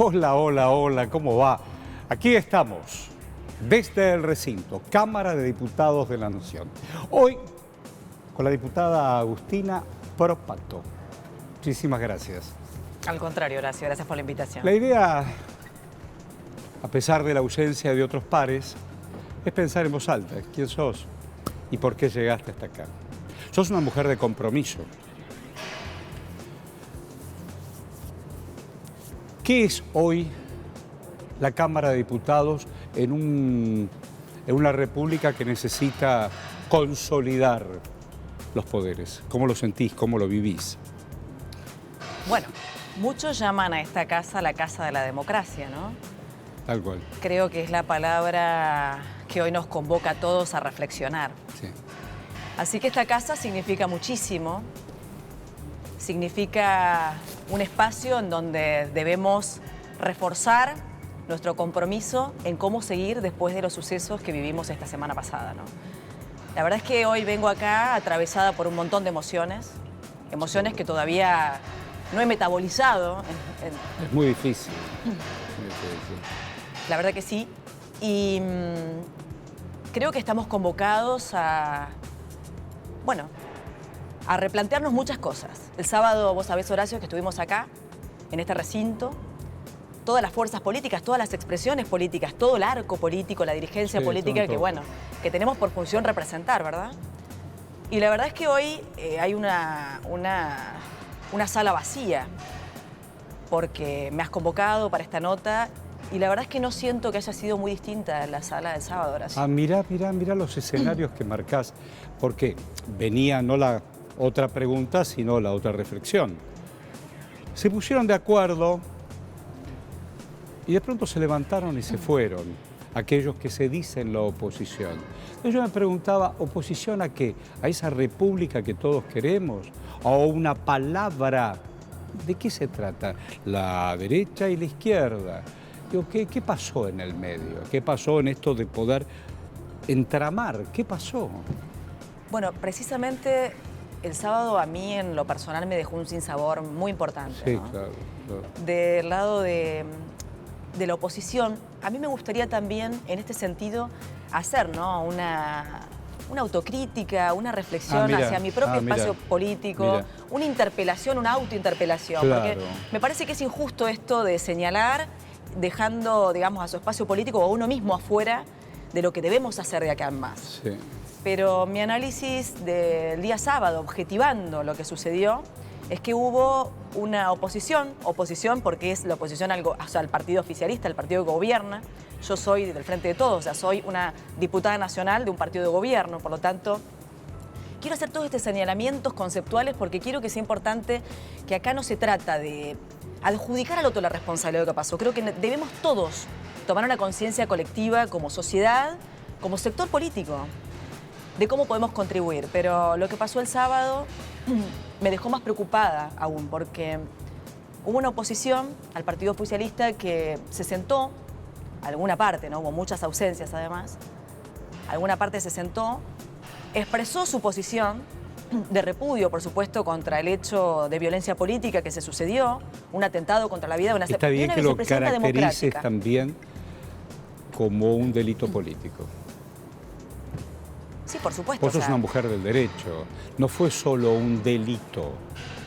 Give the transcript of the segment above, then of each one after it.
Hola, hola, hola, ¿cómo va? Aquí estamos, desde el recinto, Cámara de Diputados de la Nación. Hoy, con la diputada Agustina Propato. Muchísimas gracias. Al contrario, Horacio, gracias por la invitación. La idea, a pesar de la ausencia de otros pares, es pensar en voz alta. ¿Quién sos? ¿Y por qué llegaste hasta acá? Sos una mujer de compromiso. ¿Qué es hoy la Cámara de Diputados en una república que necesita consolidar los poderes? ¿Cómo lo sentís? ¿Cómo lo vivís? Bueno, muchos llaman a esta casa la casa de la democracia, ¿no? Tal cual. Creo que es la palabra que hoy nos convoca a todos a reflexionar. Sí. Así que esta casa significa muchísimo. Significa un espacio en donde debemos reforzar nuestro compromiso en cómo seguir después de los sucesos que vivimos esta semana pasada, ¿no? La verdad es que hoy vengo acá atravesada por un montón de emociones, emociones que todavía no he metabolizado. Es muy difícil. La verdad que sí. Y creo que estamos convocados a replantearnos muchas cosas. El sábado, vos sabés, Horacio, que estuvimos acá, en este recinto, todas las fuerzas políticas, todas las expresiones políticas, todo el arco político, la dirigencia política que tenemos por función representar, ¿verdad? Y la verdad es que hoy hay una sala vacía, porque me has convocado para esta nota y la verdad es que no siento que haya sido muy distinta a la sala del sábado, Horacio. Ah, mirá los escenarios que marcás, porque venía no la otra pregunta, sino la otra reflexión. Se pusieron de acuerdo y de pronto se levantaron y se fueron aquellos que se dicen la oposición. Entonces yo me preguntaba, ¿oposición a qué? ¿A esa república que todos queremos? ¿O una palabra? ¿De qué se trata? La derecha y la izquierda. Digo, ¿qué pasó en el medio? ¿Qué pasó en esto de poder entramar? ¿Qué pasó? Bueno, precisamente el sábado a mí en lo personal me dejó un sinsabor muy importante, Sí, ¿no? claro. Del lado de la oposición, a mí me gustaría también en este sentido hacer, ¿no?, una autocrítica, una reflexión hacia mi propio espacio político, una interpelación, una autointerpelación. Claro. Porque me parece que es injusto esto de señalar, dejando, digamos, a su espacio político o a uno mismo afuera de lo que debemos hacer de acá en más. Sí. Pero mi análisis del día sábado, objetivando lo que sucedió, es que hubo una oposición porque es la oposición al partido oficialista, al partido que gobierna. Yo soy del Frente de Todos, o sea, soy una diputada nacional de un partido de gobierno, por lo tanto, quiero hacer todos estos señalamientos conceptuales porque quiero que sea importante que acá no se trata de adjudicar al otro la responsabilidad de lo que pasó. Creo que debemos todos tomar una conciencia colectiva como sociedad, como sector político, de cómo podemos contribuir. Pero lo que pasó el sábado me dejó más preocupada aún, porque hubo una oposición al partido oficialista que se sentó, alguna parte, ¿no? Hubo muchas ausencias además, alguna parte se sentó, expresó su posición de repudio, por supuesto, contra el hecho de violencia política que se sucedió, un atentado contra la vida de una Está bien que lo caracterices también como un delito político. Sí, por supuesto. Vos sos una mujer del derecho, no fue solo un delito,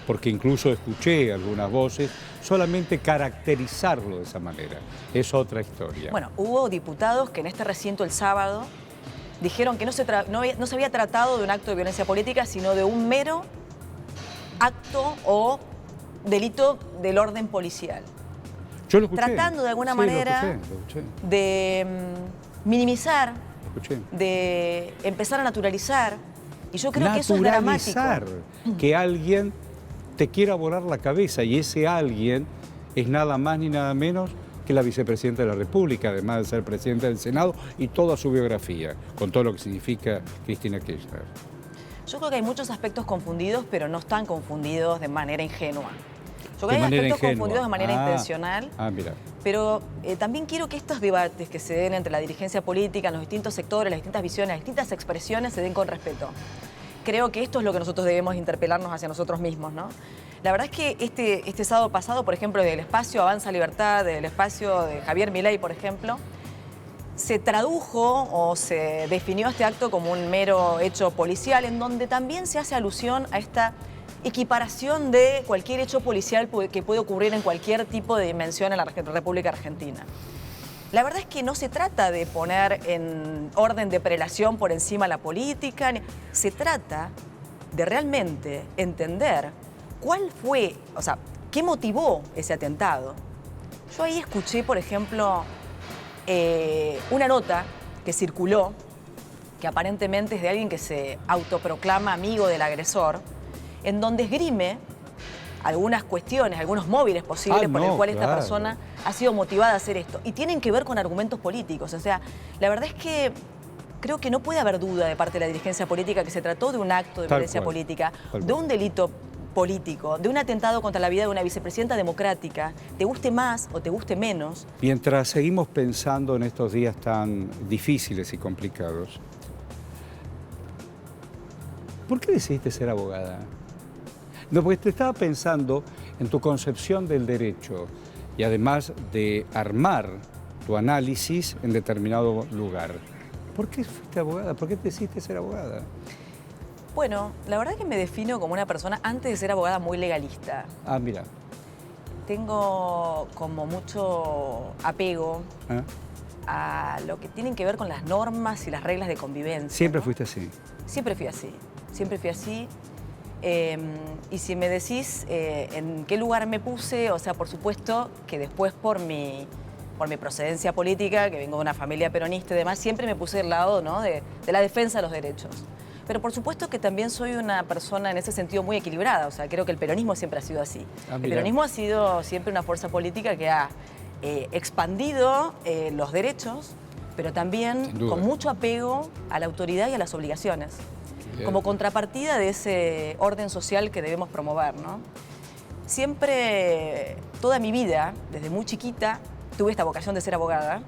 porque incluso escuché algunas voces solamente caracterizarlo de esa manera. Es otra historia. Bueno, hubo diputados que en este recinto el sábado dijeron que no se había tratado de un acto de violencia política, sino de un mero acto o delito del orden policial. Yo lo escuché. Tratando de alguna manera lo escuché. de minimizar, de empezar a naturalizar, y yo creo que eso es dramático. Que alguien te quiera volar la cabeza, y ese alguien es nada más ni nada menos que la vicepresidenta de la República, además de ser presidenta del Senado, y toda su biografía, con todo lo que significa Cristina Kirchner. Yo creo que hay muchos aspectos confundidos, pero no están confundidos de manera ingenua. Yo creo que hay aspectos confundidos de manera intencional, pero también quiero que estos debates que se den entre la dirigencia política, los distintos sectores, las distintas visiones, las distintas expresiones se den con respeto. Creo que esto es lo que nosotros debemos interpelarnos hacia nosotros mismos, ¿no? La verdad es que este sábado pasado, por ejemplo, del espacio Avanza Libertad, del espacio de Javier Milei, por ejemplo, se tradujo o se definió este acto como un mero hecho policial, en donde también se hace alusión a esta equiparación de cualquier hecho policial que puede ocurrir en cualquier tipo de dimensión en la República Argentina. La verdad es que no se trata de poner en orden de prelación por encima la política, se trata de realmente entender cuál fue, o sea, qué motivó ese atentado. Yo ahí escuché, por ejemplo, una nota que circuló, que aparentemente es de alguien que se autoproclama amigo del agresor, en donde esgrime algunas cuestiones, algunos móviles posibles por el cual esta persona ha sido motivada a hacer esto. Y tienen que ver con argumentos políticos. O sea, la verdad es que creo que no puede haber duda de parte de la dirigencia política que se trató de un acto de violencia política, de un delito político, de un atentado contra la vida de una vicepresidenta democrática, te guste más o te guste menos. Mientras seguimos pensando en estos días tan difíciles y complicados, ¿por qué decidiste ser abogada? No, porque te estaba pensando en tu concepción del derecho y además de armar tu análisis en determinado lugar. ¿Por qué fuiste abogada? ¿Por qué decidiste ser abogada? Bueno, la verdad es que me defino como una persona, antes de ser abogada, muy legalista. Ah, mira. Tengo como mucho apego a lo que tienen que ver con las normas y las reglas de convivencia. ¿Siempre ¿no? fuiste así? Siempre fui así, siempre fui así. Y si me decís en qué lugar me puse, o sea, por supuesto que después por mi procedencia política, que vengo de una familia peronista y demás, siempre me puse del lado, ¿no? de la defensa de los derechos. Pero por supuesto que también soy una persona en ese sentido muy equilibrada, o sea, creo que el peronismo siempre ha sido así. El peronismo ha sido siempre una fuerza política que ha expandido los derechos, pero también con mucho apego a la autoridad y a las obligaciones, como contrapartida de ese orden social que debemos promover, ¿no? Siempre, toda mi vida, desde muy chiquita, tuve esta vocación de ser abogada.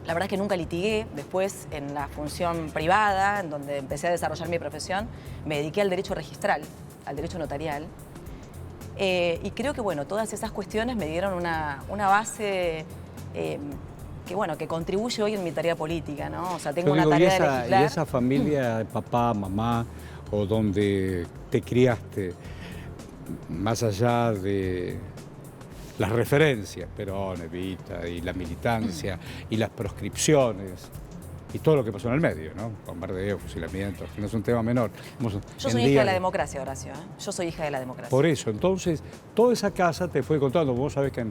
La verdad es que nunca litigué. Después, en la función privada, en donde empecé a desarrollar mi profesión, me dediqué al derecho registral, al derecho notarial. Y creo que, bueno, todas esas cuestiones me dieron una base que contribuye hoy en mi tarea política, ¿no? O sea, tengo una tarea de legislar. ¿Y esa familia de papá, mamá, o donde te criaste, más allá de las referencias, Perón, Evita, y la militancia, y las proscripciones, y todo lo que pasó en el medio, ¿no? Bombardeo, fusilamientos, que no es un tema menor. Yo soy hija de la democracia, Horacio, ¿eh? Yo soy hija de la democracia. Por eso, entonces, toda esa casa te fue contando, vos sabés que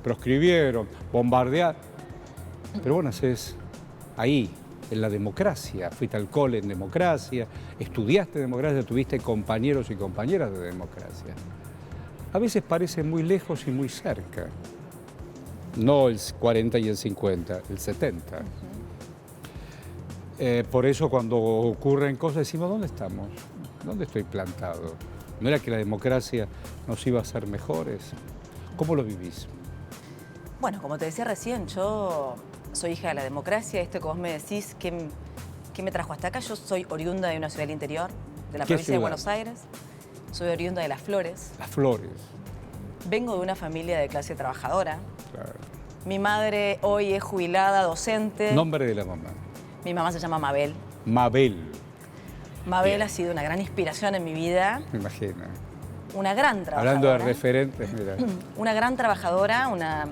proscribieron, bombardearon, pero vos nacés ahí, en la democracia, fuiste al cole en democracia, estudiaste democracia, tuviste compañeros y compañeras de democracia. A veces parece muy lejos y muy cerca. No el 40 y el 50, el 70. Por eso cuando ocurren cosas decimos, ¿dónde estamos? ¿Dónde estoy plantado? ¿No era que la democracia nos iba a hacer mejores? ¿Cómo lo vivís? Bueno, como te decía recién, yo soy hija de la democracia. Esto que vos me decís, ¿qué me trajo hasta acá? Yo soy oriunda de una ciudad del interior, de la provincia de Buenos Aires. Soy oriunda de Las Flores. Las Flores. Vengo de una familia de clase trabajadora. Claro. Mi madre hoy es jubilada, docente. Nombre de la mamá. Mi mamá se llama Mabel. Mabel. Mabel ha sido una gran inspiración en mi vida. Me imagino. Una gran trabajadora. Hablando de referentes, mira. Una gran trabajadora, una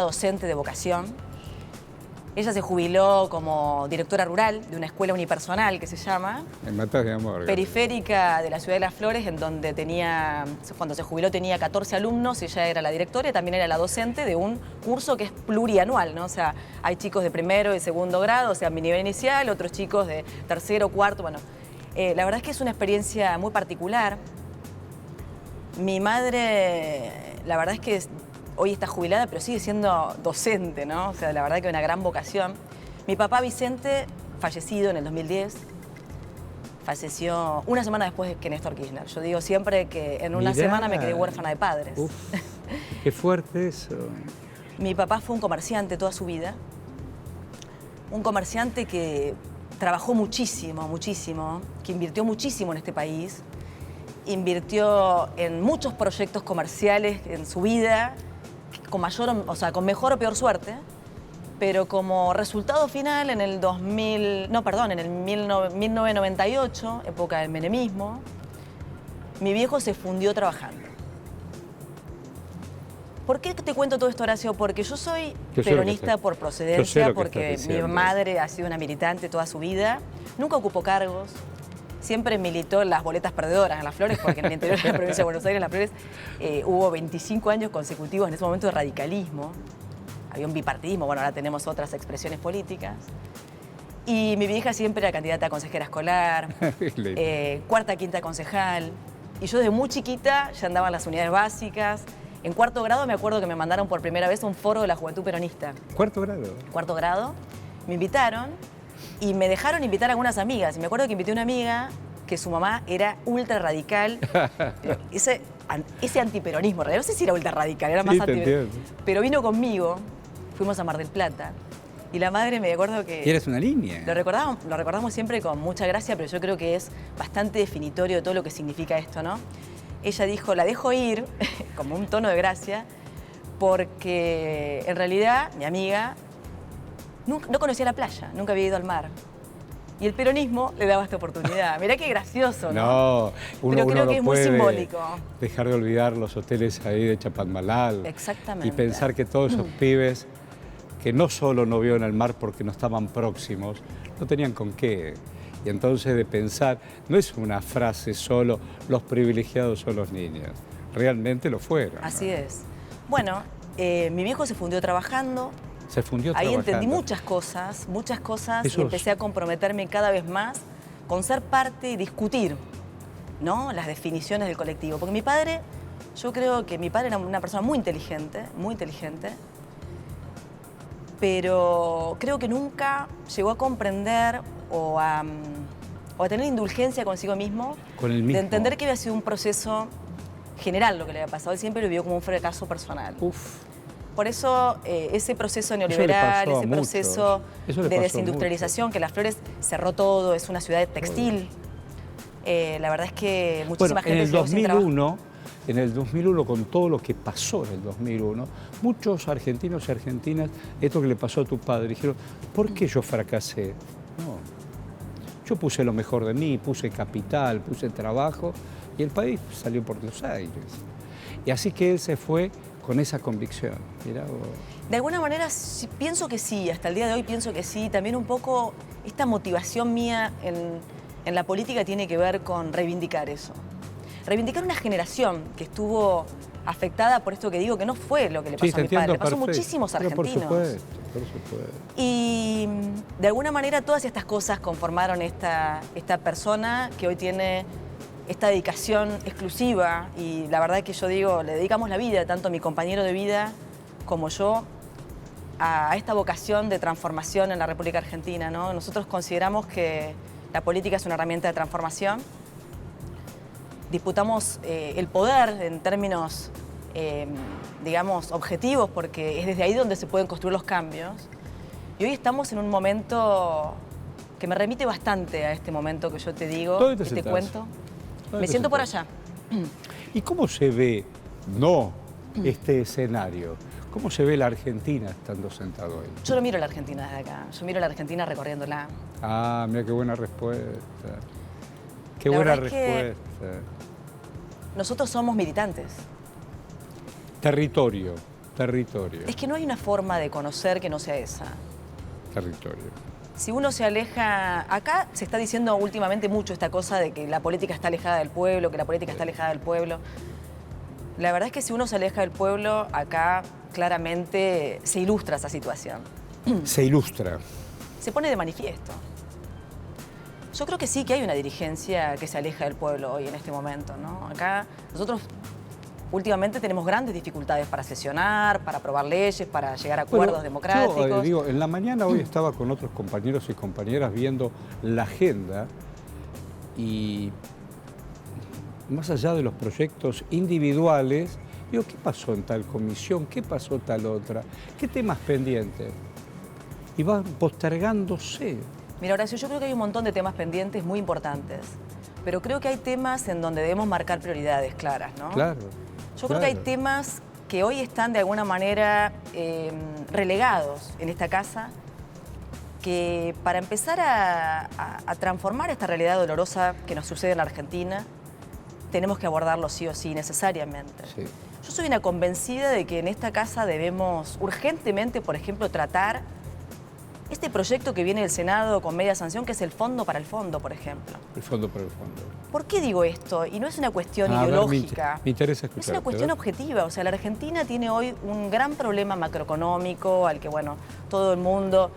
docente de vocación. Ella se jubiló como directora rural de una escuela unipersonal que se llama. Me matas de amor. Periférica de la ciudad de Las Flores, en donde cuando se jubiló tenía 14 alumnos, ella era la directora y también era la docente de un curso que es plurianual, ¿no? O sea, hay chicos de primero y segundo grado, o sea, mi nivel inicial, otros chicos de tercero, cuarto, bueno. La verdad es que es una experiencia muy particular. Mi madre, la verdad es que hoy está jubilada, pero sigue siendo docente, ¿no? O sea, la verdad que una gran vocación. Mi papá Vicente, fallecido en el 2010, falleció una semana después que Néstor Kirchner. Yo digo siempre que en una semana me quedé huérfana de padres. Uf, qué fuerte eso. Mi papá fue un comerciante toda su vida. Un comerciante que trabajó muchísimo, muchísimo, que invirtió muchísimo en este país. invirtió en muchos proyectos comerciales en su vida, con con mejor o peor suerte, pero como resultado final en el 1998, época del menemismo, mi viejo se fundió trabajando. ¿Por qué te cuento todo esto, Horacio? Porque yo soy peronista por procedencia, porque mi madre ha sido una militante toda su vida, nunca ocupó cargos, siempre militó en las boletas perdedoras, en Las Flores, porque en el interior de la provincia de Buenos Aires, en Las Flores, hubo 25 años consecutivos en ese momento de radicalismo. Había un bipartidismo, bueno, ahora tenemos otras expresiones políticas. Y mi vieja siempre era candidata a consejera escolar, cuarta, quinta concejal. Y yo desde muy chiquita ya andaba en las unidades básicas. En cuarto grado me acuerdo que me mandaron por primera vez a un foro de la Juventud Peronista. ¿Cuarto grado? Cuarto grado. Me invitaron y me dejaron invitar a algunas amigas. Y me acuerdo que invité a una amiga que su mamá era ultra radical. Ese antiperonismo, no sé si era ultra radical, era más antiperonismo. Pero vino conmigo, fuimos a Mar del Plata. Y la madre, me acuerdo que... Y eres una niña. Lo recordamos siempre con mucha gracia, pero yo creo que es bastante definitorio de todo lo que significa esto, ¿no? Ella dijo, la dejo ir, como un tono de gracia, porque en realidad mi amiga no conocía la playa, nunca había ido al mar. Y el peronismo le daba esta oportunidad. Mirá qué gracioso, ¿no? Pero creo que es muy simbólico. Dejar de olvidar los hoteles ahí de Chapadmalal. Exactamente. Y pensar que todos esos pibes que no solo no vieron el mar porque no estaban próximos, no tenían con qué. Y entonces de pensar, no es una frase solo, los privilegiados son los niños. Realmente lo fueron. Así es. Bueno, mi viejo se fundió trabajando. Se fundió Ahí trabajando. entendí muchas cosas y empecé a comprometerme cada vez más con ser parte y discutir, ¿no?, las definiciones del colectivo. Porque mi padre, yo creo que mi padre era una persona muy inteligente, pero creo que nunca llegó a comprender o a tener indulgencia consigo mismo, de entender que había sido un proceso general lo que le había pasado. Él siempre lo vio como un fracaso personal. Por eso ese proceso neoliberal, ese proceso de desindustrialización, que Las Flores cerró todo, es una ciudad textil. La verdad es que muchísima gente se quedó sin trabajo. En el 2001, con todo lo que pasó en el 2001, muchos argentinos y argentinas, esto que le pasó a tu padre, dijeron, ¿por qué yo fracasé? No, yo puse lo mejor de mí, puse capital, puse trabajo, y el país salió por los aires. Y así que él se fue con esa convicción. Mirá vos. De alguna manera pienso que sí, hasta el día de hoy pienso que sí. También un poco esta motivación mía en la política tiene que ver con reivindicar eso. Reivindicar una generación que estuvo afectada por esto que digo, que no fue lo que le pasó a mi padre, le pasó a muchísimos argentinos. Por supuesto. Y de alguna manera todas estas cosas conformaron esta persona que hoy tiene esta dedicación exclusiva, y la verdad es que yo digo, le dedicamos la vida, tanto mi compañero de vida como yo, a esta vocación de transformación en la República Argentina, ¿no? Nosotros consideramos que la política es una herramienta de transformación. Disputamos el poder en términos, digamos, objetivos, porque es desde ahí donde se pueden construir los cambios. Y hoy estamos en un momento que me remite bastante a este momento que yo te digo, ¿Dónde te cuento. Me siento por allá. ¿Y cómo se ve, este escenario? ¿Cómo se ve la Argentina estando sentado ahí? Yo no miro la Argentina desde acá, yo miro la Argentina recorriéndola. Ah, mira qué buena respuesta. Qué buena respuesta. Nosotros somos militantes. Territorio. Es que no hay una forma de conocer que no sea esa. Territorio. Si uno se aleja... Acá se está diciendo últimamente mucho esta cosa de que la política está alejada del pueblo, que la política está alejada del pueblo. La verdad es que si uno se aleja del pueblo, acá claramente se ilustra esa situación. Se ilustra. Se pone de manifiesto. Yo creo que sí que hay una dirigencia que se aleja del pueblo hoy en este momento, ¿no? Acá nosotros últimamente tenemos grandes dificultades para sesionar, para aprobar leyes, para llegar a acuerdos democráticos. Yo digo, en la mañana hoy estaba con otros compañeros y compañeras viendo la agenda, y más allá de los proyectos individuales, digo, ¿qué pasó en tal comisión? ¿Qué pasó tal otra? ¿Qué temas pendientes? Y van postergándose. Mira, Horacio, yo creo que hay un montón de temas pendientes muy importantes. pero creo que hay temas en donde debemos marcar prioridades claras, ¿no? Claro. Yo creo que hay temas que hoy están de alguna manera relegados en esta casa, que para empezar a transformar esta realidad dolorosa que nos sucede en la Argentina, tenemos que abordarlo sí o sí, necesariamente. Sí. Yo soy una convencida de que en esta casa debemos urgentemente, por ejemplo, tratar este proyecto que viene del Senado con media sanción, que es el Fondo para el Fondo, por ejemplo. El fondo para el fondo. ¿Por qué digo esto? Y no es una cuestión A ver, ideológica. me interesa escucharte. Es una cuestión objetiva. O sea, la Argentina tiene hoy un gran problema macroeconómico al que, bueno, todo el mundo...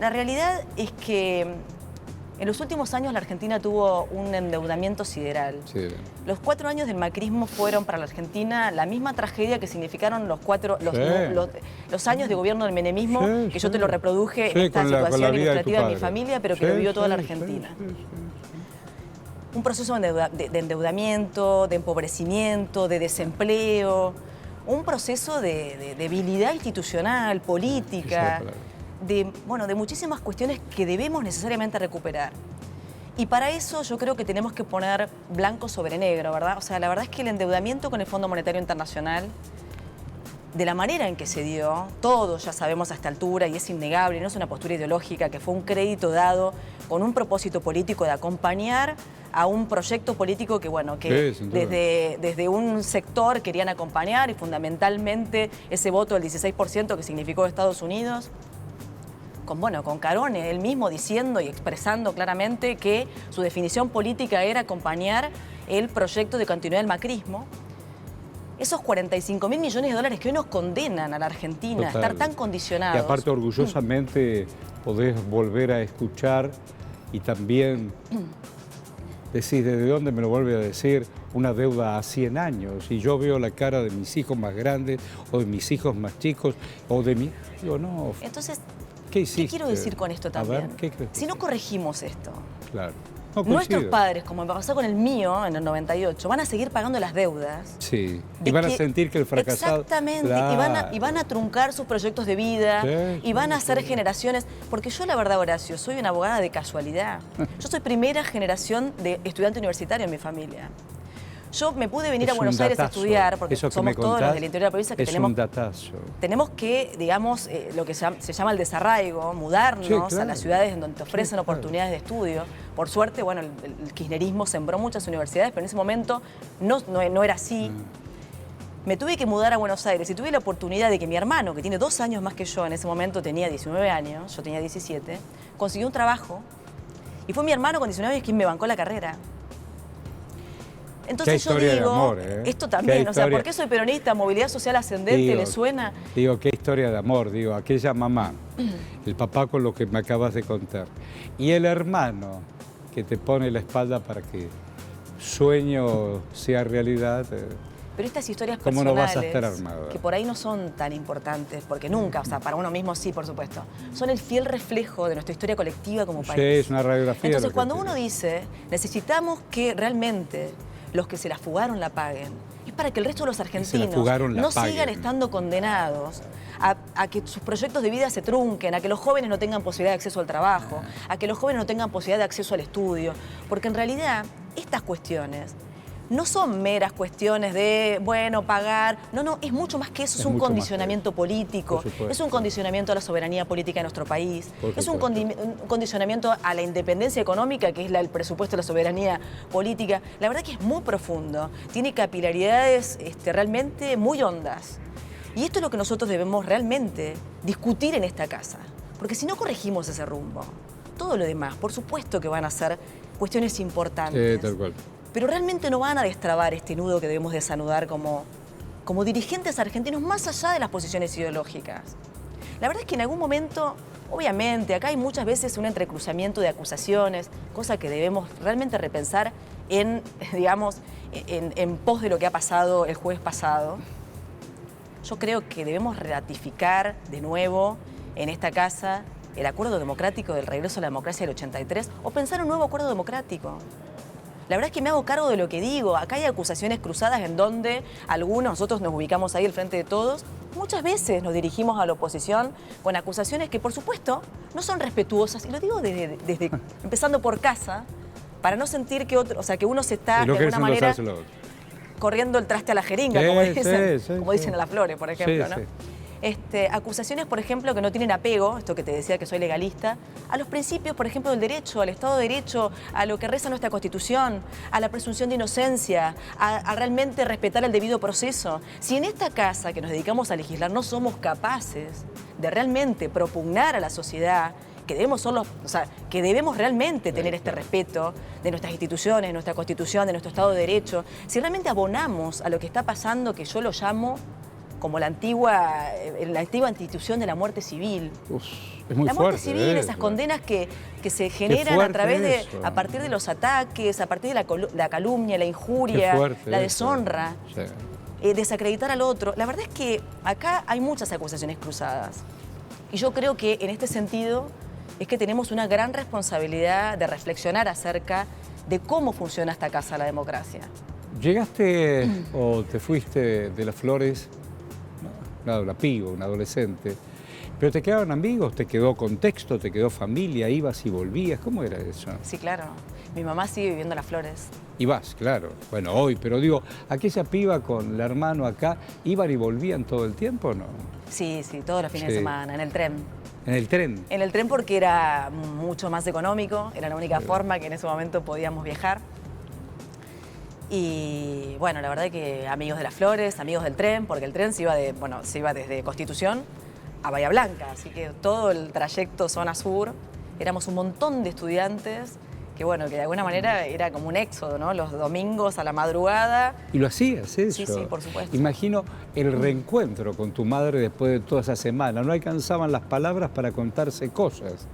La realidad es que en los últimos años la Argentina tuvo un endeudamiento sideral. Sí. Los 4 años del macrismo fueron para la Argentina la misma tragedia que significaron los años de gobierno del menemismo, que yo te lo reproduje en esta situación ilustrativa de mi familia, pero que lo vivió toda la Argentina. Un proceso de endeudamiento, de empobrecimiento, de desempleo, un proceso de debilidad institucional, política, de muchísimas cuestiones que debemos necesariamente recuperar. Y para eso yo creo que tenemos que poner blanco sobre negro, ¿verdad? O sea, la verdad es que el endeudamiento con el Fondo Monetario Internacional, de la manera en que se dio, todos ya sabemos a esta altura, y es innegable, no es una postura ideológica, que fue un crédito dado con un propósito político de acompañar a un proyecto político que, bueno, que desde un sector querían acompañar, y fundamentalmente ese voto del 16% que significó Estados Unidos, con Carone, él mismo diciendo y expresando claramente que su definición política era acompañar el proyecto de continuidad del macrismo. Esos 45.000 millones de dólares que hoy nos condenan a la Argentina a estar tan condicionados. Y aparte, orgullosamente, podés volver a escuchar y también decís, ¿desde dónde me lo vuelve a decir? Una deuda a 100 años. Y yo veo la cara de mis hijos más grandes o de mis hijos más chicos o de mi... Digo, no. Entonces, ¿qué quiero decir con esto también? A ver, ¿qué crees? Si no corregimos esto, claro. Nuestros padres, como me pasó con el mío en el 98, van a seguir pagando las deudas. Sí, y van a sentir que el fracasado... Exactamente, claro. y van a truncar sus proyectos de vida, y van a hacer generaciones... Porque yo, la verdad, Horacio, soy una abogada de casualidad. Yo soy primera generación de estudiante universitario en mi familia. Yo me pude venir a Buenos Aires a estudiar, porque somos todos los del interior de la provincia que tenemos que, digamos, lo que se llama el desarraigo, mudarnos a las ciudades en donde te ofrecen oportunidades de estudio. Por suerte, bueno, el kirchnerismo sembró muchas universidades, pero en ese momento no era así. Me tuve que mudar a Buenos Aires y tuve la oportunidad de que mi hermano, que tiene 2 años más que yo, en ese momento tenía 19 años, yo tenía 17, consiguió un trabajo y fue mi hermano con 19 años quien me bancó la carrera. Entonces yo digo, de amor, esto también, o sea, ¿por qué soy peronista? Movilidad social ascendente, ¿le suena? Digo, qué historia de amor, digo, aquella mamá, el papá con lo que me acabas de contar, y el hermano que te pone la espalda para que sueño sea realidad. Pero estas historias ¿cómo personales, no vas a estar armado? Que por ahí no son tan importantes, porque nunca, o sea, para uno mismo sí, por supuesto, son el fiel reflejo de nuestra historia colectiva como país. Sí, es una radiografía. Entonces, cuando uno dice, necesitamos que realmente los que se la fugaron la paguen, es para que el resto de los argentinos no sigan estando condenados a que sus proyectos de vida se trunquen, a que los jóvenes no tengan posibilidad de acceso al trabajo, a que los jóvenes no tengan posibilidad de acceso al estudio, porque en realidad estas cuestiones no son meras cuestiones de, bueno, pagar. No, es mucho más que eso. Es un condicionamiento político, es un condicionamiento a la soberanía política de nuestro país, es un condicionamiento a la independencia económica, que es el presupuesto de la soberanía política. La verdad que es muy profundo, tiene capilaridades realmente muy hondas. Y esto es lo que nosotros debemos realmente discutir en esta casa, porque si no corregimos ese rumbo, todo lo demás, por supuesto que van a ser cuestiones importantes. Sí, tal cual. Pero realmente no van a destrabar este nudo que debemos desanudar como dirigentes argentinos, más allá de las posiciones ideológicas. La verdad es que en algún momento, obviamente, acá hay muchas veces un entrecruzamiento de acusaciones, cosa que debemos realmente repensar en pos de lo que ha pasado el jueves pasado. Yo creo que debemos ratificar de nuevo en esta casa el acuerdo democrático del regreso a la democracia del 83 o pensar un nuevo acuerdo democrático. La verdad es que me hago cargo de lo que digo. Acá hay acusaciones cruzadas en donde nosotros nos ubicamos ahí al frente de todos. Muchas veces nos dirigimos a la oposición con acusaciones que, por supuesto, no son respetuosas. Y lo digo desde empezando por casa, para no sentir que otro, o sea, que uno se está Y lo de que alguna eso no se manera hace lo otro. corriendo el traste a la jeringa, Sí, como sí, dicen, sí, como sí. dicen en Las Flores, por ejemplo, Sí, ¿no? sí. Acusaciones, por ejemplo, que no tienen apego, esto que te decía que soy legalista, a los principios, por ejemplo, del derecho, al Estado de Derecho, a lo que reza nuestra Constitución, a la presunción de inocencia, a realmente respetar el debido proceso. Si en esta casa que nos dedicamos a legislar no somos capaces de realmente propugnar a la sociedad que que debemos realmente tener este respeto de nuestras instituciones, de nuestra Constitución, de nuestro Estado de Derecho, si realmente abonamos a lo que está pasando, que yo lo llamo como la antigua institución de la muerte civil. Es muy la muerte fuerte, civil, esas condenas que se generan a través a partir de los ataques, a partir de la calumnia, la injuria, la deshonra, desacreditar al otro. La verdad es que acá hay muchas acusaciones cruzadas. Y yo creo que en este sentido es que tenemos una gran responsabilidad de reflexionar acerca de cómo funciona esta casa, la democracia. ¿Llegaste o te fuiste de Las Flores, la piba, un adolescente, pero te quedaron amigos, te quedó contexto, te quedó familia, ibas y volvías? ¿Cómo era eso? Sí, claro. Mi mamá sigue viviendo en Las Flores. Ibas, claro. Bueno, hoy, pero digo, aquella piba con el hermano acá, ¿iban y volvían todo el tiempo o no? Sí, todos los fines de semana, en el tren. ¿En el tren? En el tren porque era mucho más económico, era la única forma que en ese momento podíamos viajar. Y bueno, la verdad que amigos de Las Flores, amigos del tren, porque el tren se iba desde Constitución a Bahía Blanca, así que todo el trayecto zona sur, éramos un montón de estudiantes que bueno, que de alguna manera era como un éxodo, ¿no? Los domingos a la madrugada. ¿Y lo hacías eso? Sí, por supuesto. Imagino el reencuentro con tu madre después de toda esa semana. No alcanzaban las palabras para contarse cosas.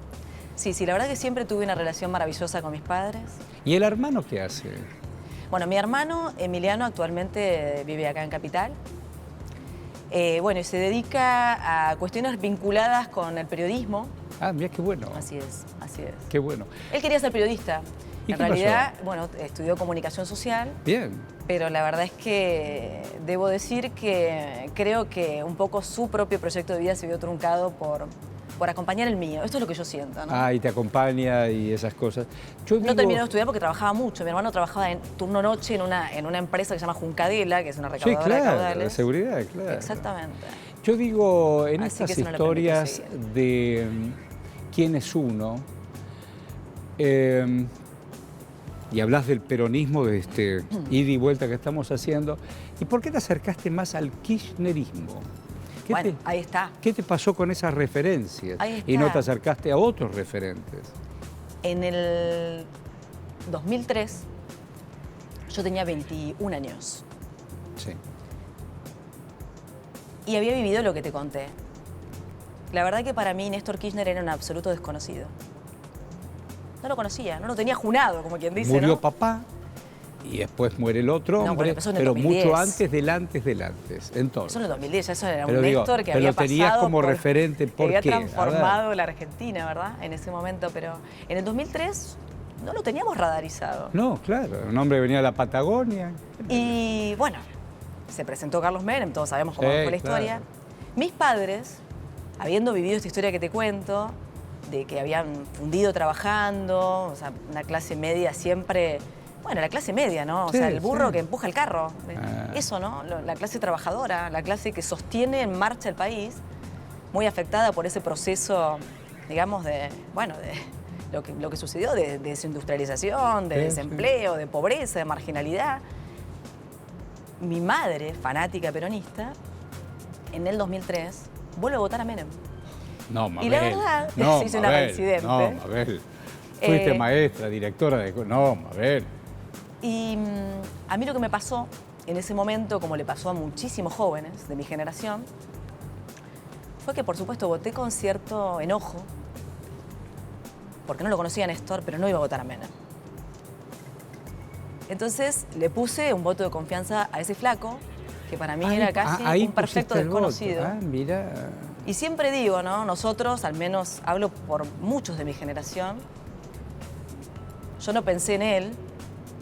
Sí, la verdad que siempre tuve una relación maravillosa con mis padres. ¿Y el hermano qué hace? Bueno, mi hermano Emiliano actualmente vive acá en Capital. Y se dedica a cuestiones vinculadas con el periodismo. Ah, mira qué bueno. Así es. Qué bueno. Él quería ser periodista. ¿Y en qué realidad, pasó? estudió comunicación social. Bien. Pero la verdad es que debo decir que creo que un poco su propio proyecto de vida se vio truncado por acompañar el mío. Esto es lo que yo siento, ¿no? Ah, y te acompaña y esas cosas. No terminó de estudiar porque trabajaba mucho. Mi hermano trabajaba en turno noche en una empresa que se llama Juncadela, que es una recaudadora de caudales. De seguridad, claro. Exactamente. Yo digo, en Así estas que eso no le historias permite de quién es uno, y hablas del peronismo, de este ida y vuelta que estamos haciendo, ¿y por qué te acercaste más al kirchnerismo? Bueno, ahí está. ¿Qué te pasó con esas referencias? Ahí está. Y no te acercaste a otros referentes. En el 2003, yo tenía 21 años. Sí. Y había vivido lo que te conté. La verdad que para mí Néstor Kirchner era un absoluto desconocido. No lo conocía, no lo tenía junado, como quien dice, Murió ¿no? papá y después muere el otro No, hombre, empezó en el pero 2010. mucho antes del antes. Entonces, Eso en el 2010, eso era pero un digo, Néstor que pero había lo tenías pasado como referente, ¿por que había qué? A ver. transformado la Argentina, ¿verdad? En ese momento, pero en el 2003 no lo teníamos radarizado. No, claro, un hombre venía de la Patagonia. Y bueno, se presentó Carlos Menem, todos sabemos cómo fue la historia. Mis padres, habiendo vivido esta historia que te cuento, de que habían fundido trabajando, o sea, una clase media siempre, bueno, la clase media, ¿no? O sea, el burro que empuja el carro. Eso, ¿no? La clase trabajadora, la clase que sostiene en marcha el país, muy afectada por ese proceso, digamos, de lo que sucedió, de desindustrialización, de desempleo, de pobreza, de marginalidad. Mi madre, fanática peronista, en el 2003, vuelve a votar a Menem. No, Mabel. Y la verdad, se hizo una reincidente. No, Mabel. Fuiste maestra, directora de... No, Mabel. Y a mí lo que me pasó en ese momento, como le pasó a muchísimos jóvenes de mi generación, fue que, por supuesto, voté con cierto enojo, porque no lo conocía a Néstor, pero no iba a votar a Menem. Entonces le puse un voto de confianza a ese flaco, que para mí era casi un perfecto desconocido. Mira. Y siempre digo, ¿no? Nosotros, al menos hablo por muchos de mi generación, yo no pensé en él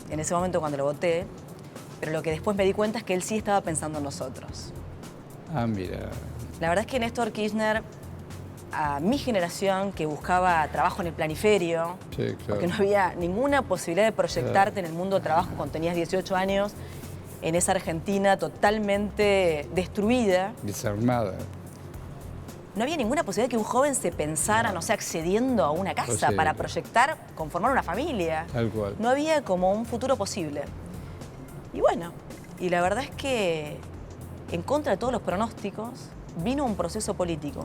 en ese momento cuando lo voté, pero lo que después me di cuenta es que él sí estaba pensando en nosotros. Ah, mira. La verdad es que Néstor Kirchner a mi generación que buscaba trabajo en el planiferio, Sí, claro. porque no había ninguna posibilidad de proyectarte en el mundo del trabajo cuando tenías 18 años, en esa Argentina totalmente destruida. Desarmada. No había ninguna posibilidad de que un joven se pensara, no sé, accediendo a una casa Posible. para proyectar, conformar una familia. Tal cual. No había como un futuro posible. Y bueno, y la verdad es que en contra de todos los pronósticos, vino un proceso político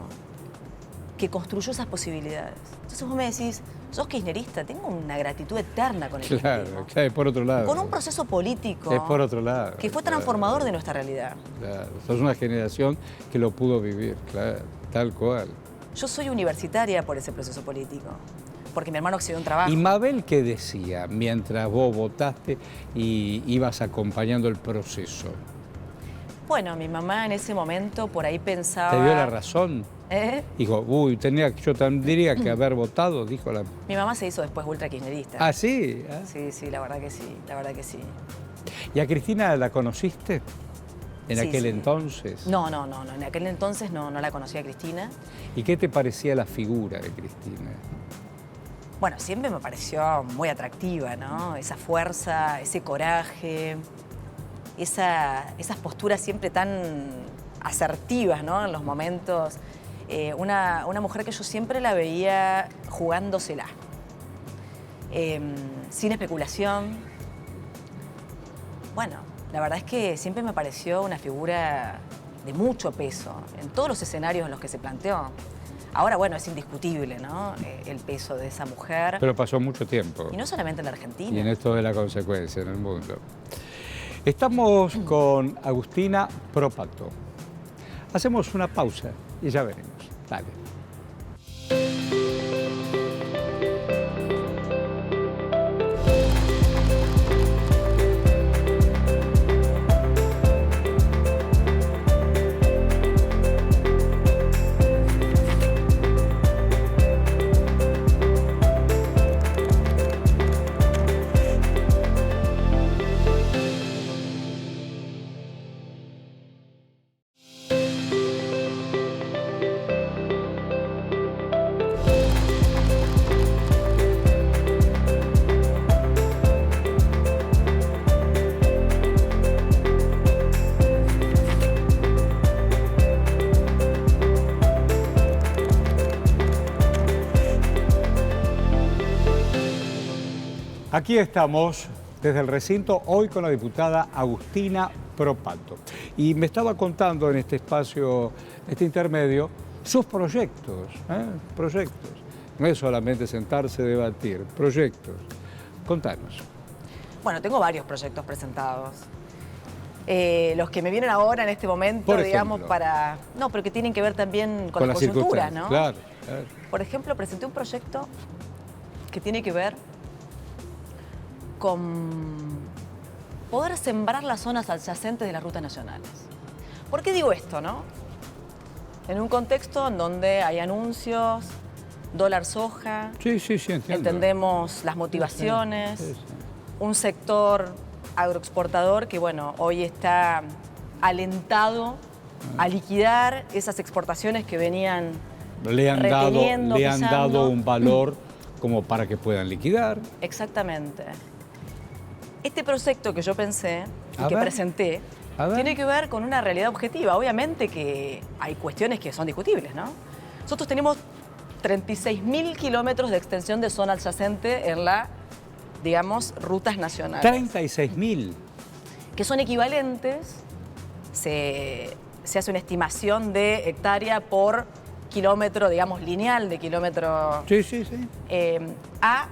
que construyó esas posibilidades. Entonces vos me decís, sos kirchnerista, tengo una gratitud eterna con el Claro, kirchnerismo. claro, es por otro lado. Con un proceso político Es por otro lado. que fue claro, transformador de nuestra realidad. Claro, sos una generación que lo pudo vivir, claro, tal cual. Yo soy universitaria por ese proceso político, porque mi hermano accedió a un trabajo. ¿Y Mabel qué decía mientras vos votaste y ibas acompañando el proceso? Bueno, mi mamá en ese momento por ahí pensaba... ¿Te dio la razón? ¿Eh? Dijo, uy, yo tendría que haber votado, dijo la... Mi mamá se hizo después ultra kirchnerista. Ah, ¿sí? Ah. Sí, sí, la verdad que sí, la verdad que sí. ¿Y a Cristina la conociste en Sí, aquel sí. entonces? No, en aquel entonces no la conocía a Cristina. ¿Y qué te parecía la figura de Cristina? Bueno, siempre me pareció muy atractiva, ¿no? Esa fuerza, ese coraje, esas posturas siempre tan asertivas, ¿no? En los momentos. Una mujer que yo siempre la veía jugándosela, sin especulación. Bueno, la verdad es que siempre me pareció una figura de mucho peso en todos los escenarios en los que se planteó. Ahora, bueno, es indiscutible, ¿no? El peso de esa mujer. Pero pasó mucho tiempo. Y no solamente en la Argentina. Y en esto de la consecuencia en el mundo. Estamos con Agustina Própato. Hacemos una pausa y ya veremos. Dale. Aquí estamos desde el recinto, hoy con la diputada Agustina Própato. Y me estaba contando en este espacio, este intermedio, sus proyectos, proyectos. No es solamente sentarse a debatir, proyectos. Contanos. Bueno, tengo varios proyectos presentados. Los que me vienen ahora en este momento, Por digamos, ejemplo. para... No, pero que tienen que ver también con las coyunturas, ¿no? Claro, claro. Por ejemplo, presenté un proyecto que tiene que ver con poder sembrar las zonas adyacentes de las rutas nacionales. ¿Por qué digo esto, no? En un contexto en donde hay anuncios, dólar soja, Sí, entiendo. entendemos las motivaciones, Sí. un sector agroexportador que, bueno, hoy está alentado a liquidar esas exportaciones que venían Le han reteniendo, dado pisando. un valor como para que puedan liquidar. Exactamente. Este proyecto que yo pensé y A que ver. presenté A ver. tiene que ver con una realidad objetiva. Obviamente que hay cuestiones que son discutibles, ¿no? Nosotros tenemos 36.000 kilómetros de extensión de zona adyacente en la, digamos, rutas nacionales. 36.000. Que son equivalentes, se hace una estimación de hectárea por kilómetro, digamos, lineal de kilómetro, Sí. a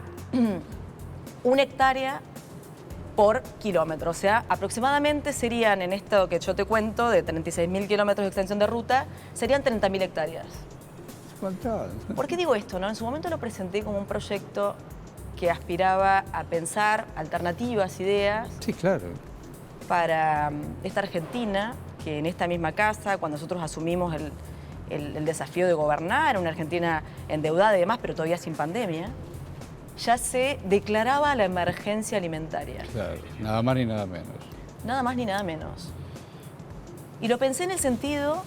1 hectárea por kilómetro. O sea, aproximadamente serían, en esto que yo te cuento, de 36.000 kilómetros de extensión de ruta, serían 30.000 hectáreas. ¿Por qué digo esto, no? En su momento lo presenté como un proyecto que aspiraba a pensar alternativas, ideas, Sí, claro. para esta Argentina, que en esta misma casa, cuando nosotros asumimos el desafío de gobernar, una Argentina endeudada y demás, pero todavía sin pandemia, ya se declaraba la emergencia alimentaria. Claro, nada más ni nada menos. Nada más ni nada menos. Y lo pensé en el sentido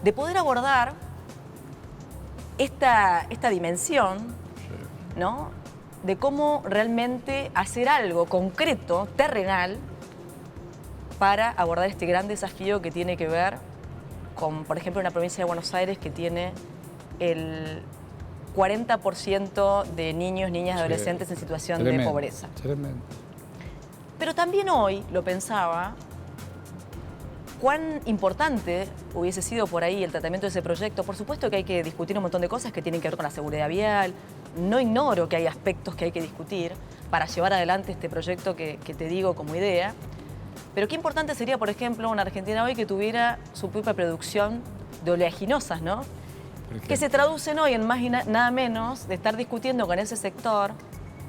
de poder abordar esta dimensión, ¿no?, de cómo realmente hacer algo concreto, terrenal, para abordar este gran desafío que tiene que ver con, por ejemplo, una provincia de Buenos Aires que tiene el 40% de niños, niñas, adolescentes en situación de pobreza. Tremendo. Pero también hoy lo pensaba, cuán importante hubiese sido por ahí el tratamiento de ese proyecto. Por supuesto que hay que discutir un montón de cosas que tienen que ver con la seguridad vial. No ignoro que hay aspectos que hay que discutir para llevar adelante este proyecto que te digo como idea. Pero qué importante sería, por ejemplo, una Argentina hoy que tuviera su propia producción de oleaginosas, ¿no? Que se traducen hoy en más y nada menos de estar discutiendo con ese sector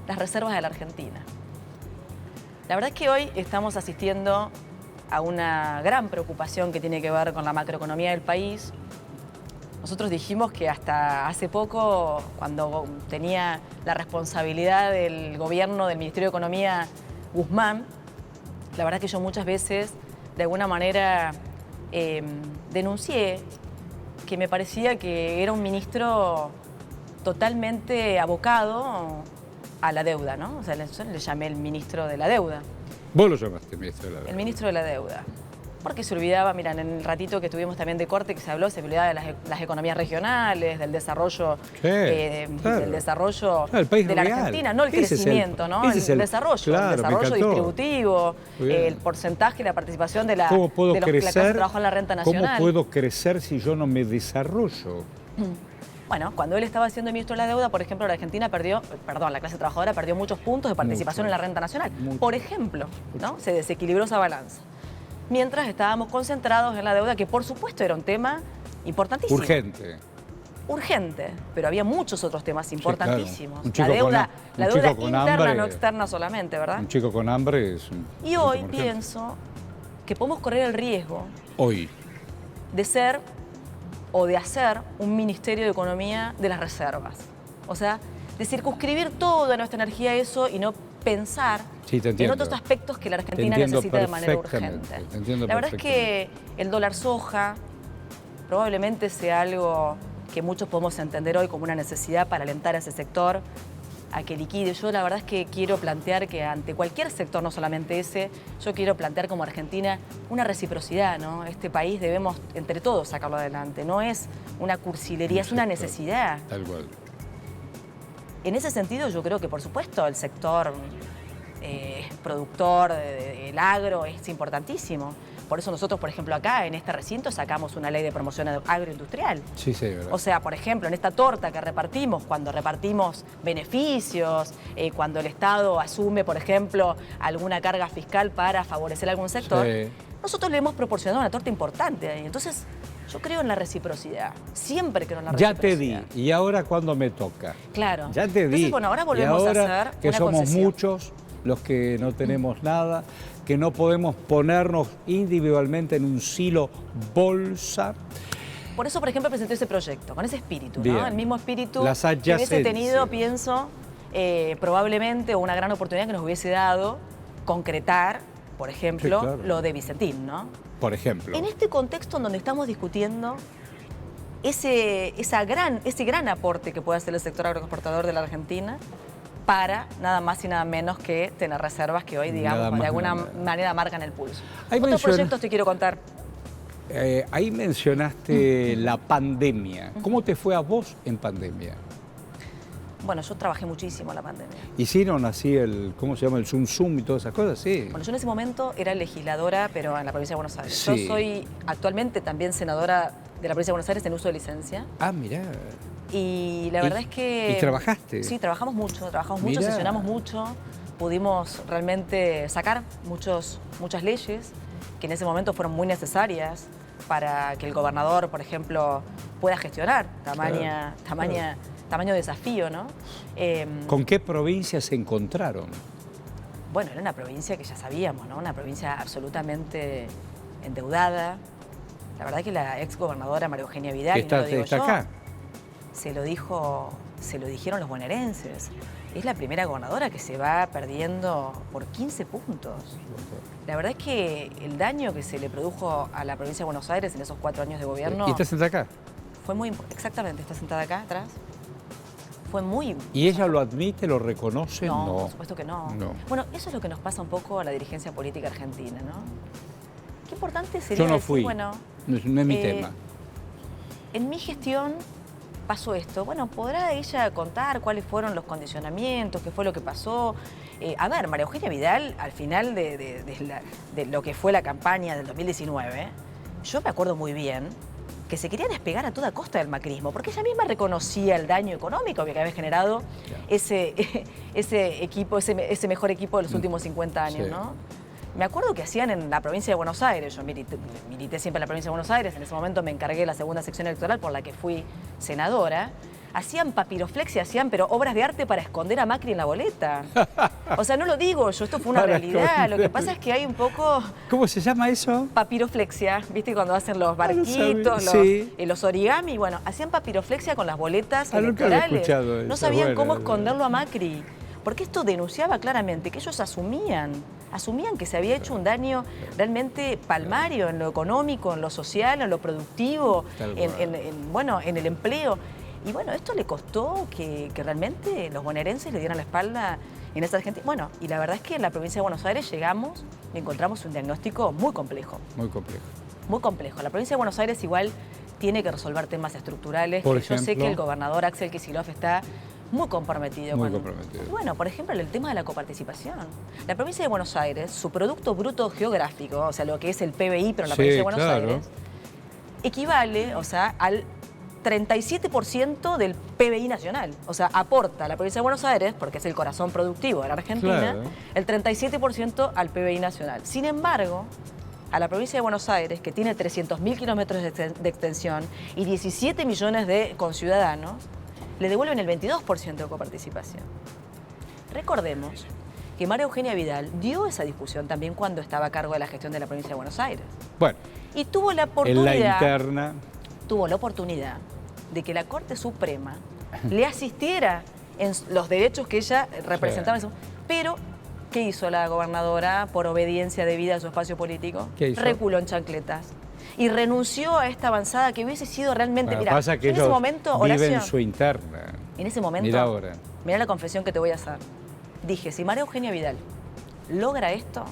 las reservas de la Argentina. La verdad es que hoy estamos asistiendo a una gran preocupación que tiene que ver con la macroeconomía del país. Nosotros dijimos que hasta hace poco, cuando tenía la responsabilidad del gobierno del Ministerio de Economía Guzmán, la verdad es que yo muchas veces, de alguna manera, denuncié que me parecía que era un ministro totalmente abocado a la deuda, ¿no? O sea, yo le llamé el ministro de la deuda. Vos lo llamaste ministro de la deuda. El ministro de la deuda. Porque se olvidaba, mira, en el ratito que tuvimos también de corte que se habló, se olvidaba de las economías regionales, del desarrollo, del desarrollo el país de la real. Argentina, no el crecimiento, ¿no? El desarrollo, el desarrollo distributivo, el porcentaje y la participación de la clase que trabaja en la renta nacional. ¿Cómo puedo crecer si yo no me desarrollo? Bueno, cuando él estaba siendo ministro de la deuda, por ejemplo, la clase trabajadora perdió muchos puntos de participación en la renta nacional. Por ejemplo, ¿no? Se desequilibró esa balanza. Mientras estábamos concentrados en la deuda, que por supuesto era un tema importantísimo. Urgente, pero había muchos otros temas importantísimos. Sí, claro. La deuda interna, no externa solamente, ¿verdad? Un chico con hambre es un... Y hoy pienso que podemos correr el riesgo de ser o de hacer un Ministerio de Economía de las reservas. O sea, de circunscribir toda nuestra energía a eso y no pensar en otros aspectos que la Argentina necesita de manera urgente. La verdad es que el dólar soja probablemente sea algo que muchos podemos entender hoy como una necesidad para alentar a ese sector a que liquide. Yo la verdad es que quiero plantear que ante cualquier sector, no solamente ese, yo quiero plantear como Argentina una reciprocidad, ¿no? Este país debemos entre todos sacarlo adelante. No es una cursilería, es una necesidad. Tal cual. En ese sentido, yo creo que, por supuesto, el sector productor, el agro, es importantísimo. Por eso nosotros, por ejemplo, acá, en este recinto, sacamos una ley de promoción agroindustrial. Sí, verdad. O sea, por ejemplo, en esta torta que repartimos, cuando repartimos beneficios, cuando el Estado asume, por ejemplo, alguna carga fiscal para favorecer algún sector, nosotros le hemos proporcionado una torta importante ahí. Entonces, yo creo en la reciprocidad. Siempre creo en la reciprocidad. Ya te di. ¿Y ahora cuándo me toca? Claro. Ya te di. Entonces, bueno, ahora volvemos a hacer que una somos concesión. muchos los que no tenemos nada, que no podemos ponernos individualmente en un silo bolsa. Por eso, por ejemplo, presenté ese proyecto, con ese espíritu, ¿no? El mismo espíritu que hubiese tenido, pienso, probablemente una gran oportunidad que nos hubiese dado concretar, por ejemplo, lo de Vicentín, ¿no? Por ejemplo. En este contexto en donde estamos discutiendo ese gran aporte que puede hacer el sector agroexportador de la Argentina para nada más y nada menos que tener reservas que hoy, digamos, de alguna manera marcan el pulso. Otros proyectos te quiero contar. Ahí mencionaste la pandemia. ¿Cómo te fue a vos en pandemia? Bueno, yo trabajé muchísimo en la pandemia. ¿Hicieron así ¿cómo se llama? El Zoom y todas esas cosas? Sí. Bueno, yo en ese momento era legisladora, pero en la provincia de Buenos Aires. Sí. Yo soy actualmente también senadora de la provincia de Buenos Aires en uso de licencia. Ah, mirá. Y la verdad es que... ¿Y trabajaste? Sí, trabajamos mucho, sesionamos mucho. Pudimos realmente sacar muchas leyes que en ese momento fueron muy necesarias para que el gobernador, por ejemplo, pueda gestionar tamaño desafío, ¿no? ¿Con qué provincias se encontraron? Bueno, era una provincia que ya sabíamos, ¿no? Una provincia absolutamente endeudada. La verdad que la ex gobernadora María Eugenia Vidal, y no lo digo yo, acá. se lo dijeron los bonaerenses. Es la primera gobernadora que se va perdiendo por 15 puntos. La verdad es que el daño que se le produjo a la provincia de Buenos Aires en esos 4 años de gobierno... ¿Y estás acá? Fue muy importante. Exactamente, está sentada acá atrás. Fue muy... ¿Y ella lo admite, lo reconoce? No, por supuesto que no. No. Bueno, eso es lo que nos pasa un poco a la dirigencia política argentina, ¿no? Qué importante sería Yo no decir, fui. bueno... No es mi tema. En mi gestión pasó esto. Bueno, ¿podrá ella contar cuáles fueron los condicionamientos, qué fue lo que pasó? A ver, María Eugenia Vidal, al final de lo que fue la campaña del 2019, yo me acuerdo muy bien que se quería despegar a toda costa del macrismo, porque ella misma reconocía el daño económico que había generado ese equipo, ese mejor equipo de los últimos 50 años, Sí. ¿no? Me acuerdo que hacían en la provincia de Buenos Aires, yo milité siempre en la provincia de Buenos Aires, en ese momento me encargué de la segunda sección electoral por la que fui senadora, hacían papiroflexia, pero obras de arte para esconder a Macri en la boleta. O sea, no lo digo yo, esto fue una Para realidad, esconder. lo que pasa es que hay un poco... ¿Cómo se llama eso? Papiroflexia, ¿viste? Cuando hacen los barquitos, sabía. Sí. los origami, bueno, hacían papiroflexia con las boletas Nunca había electorales. escuchado eso. No sabían Bueno, cómo esconderlo a Macri, porque esto denunciaba claramente que ellos asumían que se había hecho un daño realmente palmario en lo económico, en lo social, en lo productivo, Tal cual. en el empleo. Y bueno, esto le costó que realmente los bonaerenses le dieran la espalda en esa gente. Bueno, y la verdad es que en la provincia de Buenos Aires llegamos y encontramos un diagnóstico muy complejo. Muy complejo. Muy complejo. La provincia de Buenos Aires igual tiene que resolver temas estructurales. Por Yo sé ejemplo, que el gobernador Axel Kicillof está muy comprometido Muy con... comprometido. Bueno, por ejemplo, el tema de la coparticipación. La provincia de Buenos Aires, su Producto Bruto Geográfico, o sea, lo que es el PBI, pero en la Sí, provincia de Buenos claro. Aires, equivale, o sea, al 37% del PBI nacional. O sea, aporta a la provincia de Buenos Aires, porque es el corazón productivo de la Argentina, Claro. el 37% al PBI nacional. Sin embargo, a la provincia de Buenos Aires, que tiene 300.000 kilómetros de extensión y 17 millones de conciudadanos, le devuelven el 22% de coparticipación. Recordemos que María Eugenia Vidal dio esa discusión también cuando estaba a cargo de la gestión de la provincia de Buenos Aires. Bueno, Y tuvo la en oportunidad... la interna... tuvo la oportunidad de que la Corte Suprema le asistiera en los derechos que ella representaba. Sí. Pero, ¿qué hizo la gobernadora por obediencia debida a su espacio político? ¿Qué hizo? Reculó en chancletas. Y renunció a esta avanzada que hubiese sido realmente... Lo que Mira, pasa es que en ese ellos momento, viven Horacio, su interna. en ese momento, Mira ahora. mirá la confesión que te voy a hacer. Dije, si María Eugenia Vidal logra esto,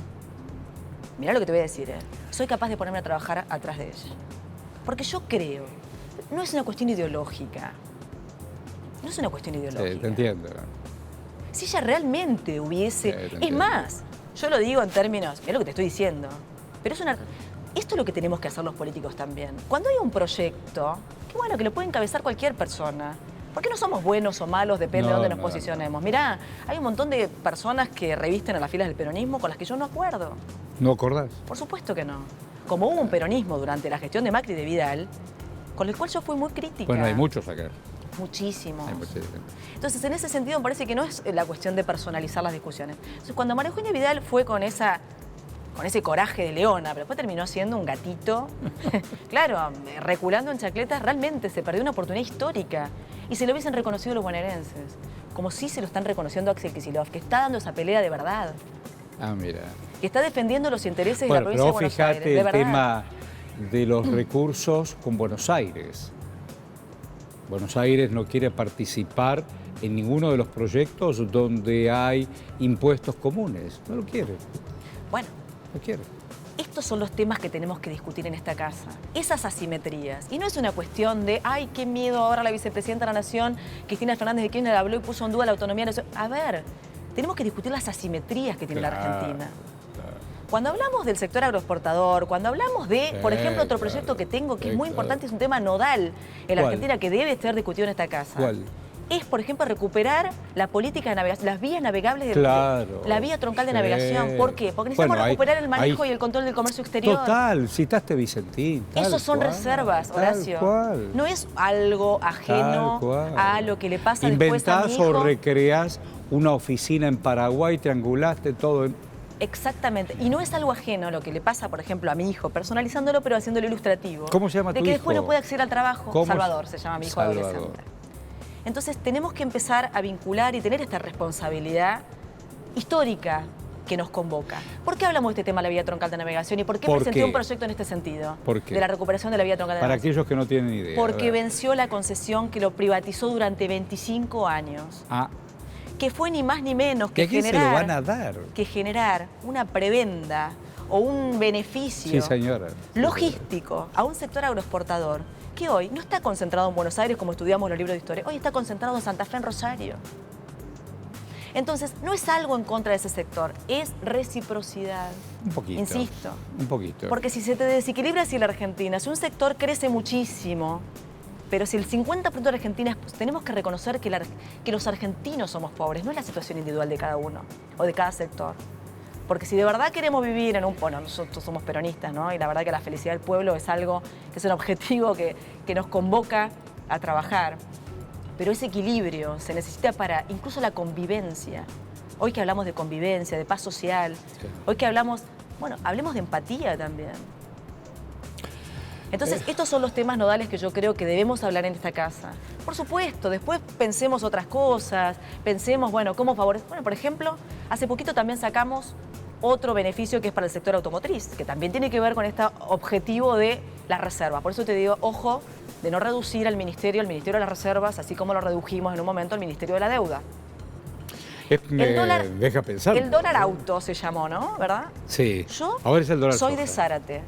mirá lo que te voy a decir, soy capaz de ponerme a trabajar atrás de ella. Porque yo creo, no es una cuestión ideológica. No es una cuestión ideológica. Sí, te entiendo. Si ella realmente hubiese... Sí, te es entiendo. más, yo lo digo en términos... Es lo que te estoy diciendo. Pero es una... Esto es lo que tenemos que hacer los políticos también. Cuando hay un proyecto, que bueno, que lo puede encabezar cualquier persona. Porque no somos buenos o malos, depende de No, dónde nos no, posicionemos. Mirá, hay un montón de personas que revisten a las filas del peronismo con las que yo no acuerdo. ¿No acordás? Por supuesto que no. Como hubo un peronismo durante la gestión de Macri y de Vidal, con el cual yo fui muy crítica. Bueno, hay muchos acá. Muchísimos. Hay muchos. Entonces, en ese sentido, me parece que no es la cuestión de personalizar las discusiones. Entonces, cuando María Eugenia Vidal fue con ese coraje de leona, pero después terminó siendo un gatito, claro, reculando en chacletas, realmente se perdió una oportunidad histórica. Y se lo hubiesen reconocido los bonaerenses, como sí se lo están reconociendo a Axel Kicillof, que está dando esa pelea de verdad, Ah, mira. que está defendiendo los intereses de la Bueno, provincia de pero Buenos Aires, fíjate de el verdad. tema de los recursos con Buenos Aires. Buenos Aires no quiere participar en ninguno de los proyectos donde hay impuestos comunes. No lo quiere. Bueno, No quiere. estos son los temas que tenemos que discutir en esta casa. Esas asimetrías. Y no es una cuestión de, ay, qué miedo ahora la vicepresidenta de la Nación, Cristina Fernández de Kirchner, habló y puso en duda la autonomía de la Nación. A ver, tenemos que discutir las asimetrías que tiene la Argentina. Cuando hablamos del sector agroexportador, cuando hablamos de, por ejemplo, otro proyecto que tengo que es muy importante, es un tema nodal en la ¿Cuál? Argentina que debe ser discutido en esta casa. ¿Cuál? Es, por ejemplo, recuperar la política de navegación, las vías navegables, Claro. la vía troncal de Sí. navegación. ¿Por qué? Porque necesitamos Bueno, recuperar el manejo hay- y el control del comercio exterior. Total, citaste Vicentín. tal Esos son cual, reservas, tal Horacio. cual. No es algo ajeno Tal cual. a lo que le pasa después a mi ¿Inventás hijo. o recreás una oficina en Paraguay, triangulaste todo? Exactamente. Y no es algo ajeno a lo que le pasa, por ejemplo, a mi hijo, personalizándolo, pero haciéndolo ilustrativo. ¿Cómo se llama de tu que hijo? después no puede acceder al trabajo. ¿Cómo Salvador se llama mi hijo Salvador. adolescente. Entonces tenemos que empezar a vincular y tener esta responsabilidad histórica, que nos convoca. ¿Por qué hablamos de este tema de la vía troncal de navegación y por qué ¿Por presenté qué? un proyecto en este sentido? ¿Por qué? De la recuperación de la vía troncal de Para navegación. aquellos que no tienen idea. Porque a ver. venció la concesión que lo privatizó durante 25 años. Ah, Que fue ni más ni menos ¿que que a quién se lo van a dar? generar una prebenda o un beneficio Sí, señora. Sí, logístico a un sector agroexportador que hoy no está concentrado en Buenos Aires como estudiamos en los libros de historia, hoy está concentrado en Santa Fe, en Rosario. Entonces, no es algo en contra de ese sector, es reciprocidad. Un poquito. Insisto. Un poquito. Porque si se te desequilibra así la Argentina, si un sector crece muchísimo, pero si el 50% de la Argentina, pues, tenemos que reconocer que los argentinos somos pobres, no es la situación individual de cada uno o de cada sector. Porque si de verdad queremos vivir en un... Bueno, nosotros somos peronistas, ¿no? Y la verdad que la felicidad del pueblo es algo que es un objetivo que nos convoca a trabajar. Pero ese equilibrio se necesita para incluso la convivencia. Hoy que hablamos de convivencia, de paz social, Sí. hoy que hablamos... Bueno, hablemos de empatía también. Entonces, estos son los temas nodales que yo creo que debemos hablar en esta casa. Por supuesto, después pensemos otras cosas, pensemos, bueno, cómo favorecer... Bueno, por ejemplo, hace poquito también sacamos otro beneficio que es para el sector automotriz, que también tiene que ver con este objetivo de la reserva. Por eso te digo, ojo, de no reducir al Ministerio de las Reservas, así como lo redujimos en un momento al Ministerio de la Deuda. Me deja pensar. El dólar auto se llamó, ¿no? ¿Verdad? Sí. Yo Ahora es el dólar soy soja. de Zárate.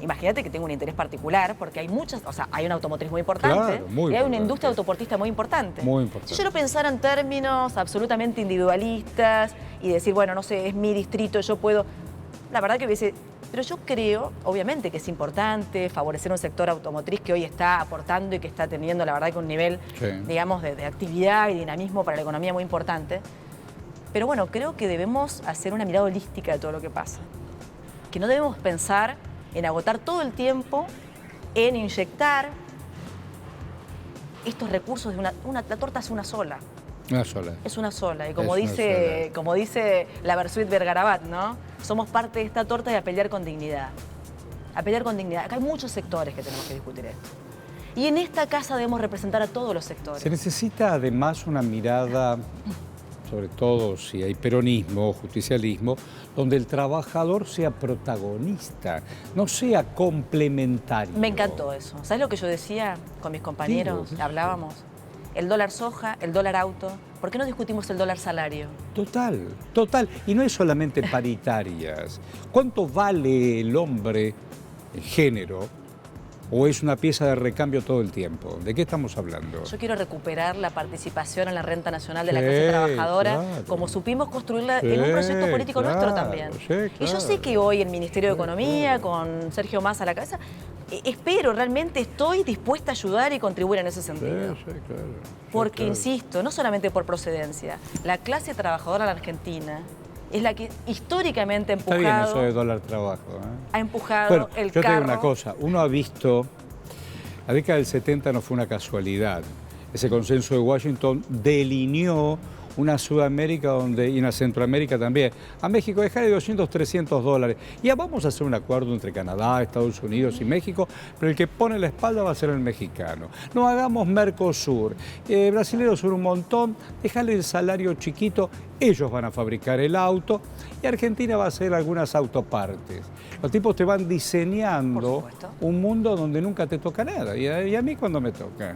Imagínate que tengo un interés particular porque hay muchas, o sea, hay una automotriz muy importante Claro, muy y hay una importante. industria autoportista muy importante. Muy importante. Si yo lo pensara en términos absolutamente individualistas y decir, bueno, no sé, es mi distrito, yo puedo... La verdad que hubiese... Pero yo creo, obviamente, que es importante favorecer un sector automotriz que hoy está aportando y que está teniendo, la verdad, que un nivel, Sí. digamos, de actividad y dinamismo para la economía muy importante. Pero bueno, creo que debemos hacer una mirada holística de todo lo que pasa. Que no debemos pensar en agotar todo el tiempo en inyectar estos recursos de la torta es una sola. Una sola. Es una sola. Y como Es una sola. como dice la Versuit Vergarabat, ¿no? Somos parte de esta torta y a pelear con dignidad. A pelear con dignidad. Acá hay muchos sectores que tenemos que discutir esto. Y en esta casa debemos representar a todos los sectores. Se necesita además una mirada, sobre todo si hay peronismo o justicialismo, donde el trabajador sea protagonista, no sea complementario. Me encantó eso. ¿Sabes lo que yo decía con mis compañeros? Digo, Hablábamos. El dólar soja, el dólar auto. ¿Por qué no discutimos el dólar salario? Total, total. Y no es solamente paritarias. ¿Cuánto vale el hombre, el género, o es una pieza de recambio todo el tiempo? ¿De qué estamos hablando? Yo quiero recuperar la participación en la renta nacional de la Sí, clase trabajadora, claro. como supimos construirla Sí, en un proyecto político nuestro claro, también. sí, Y yo sé claro. que hoy el Ministerio de Sí, Economía, claro. con Sergio Massa a la cabeza, espero, realmente estoy dispuesta a ayudar y contribuir en ese sentido. Sí, claro. Porque, claro. insisto, no solamente por procedencia, la clase trabajadora de la Argentina es la que históricamente Está bien eso de ha dólar trabajo. ha empujado Bueno, el yo te carro. digo una cosa, uno ha visto, la década del 70 no fue una casualidad. Ese consenso de Washington delineó una Sudamérica y una Centroamérica también. A México dejarle 200, 300 dólares. Ya vamos a hacer un acuerdo entre Canadá, Estados Unidos y México, pero el que pone la espalda va a ser el mexicano. No hagamos Mercosur. Brasileños son un montón, dejarle el salario chiquito, ellos van a fabricar el auto y Argentina va a hacer algunas autopartes. Los tipos te van Por diseñando supuesto. un mundo donde nunca te toca nada. Y a mí cuando me toca.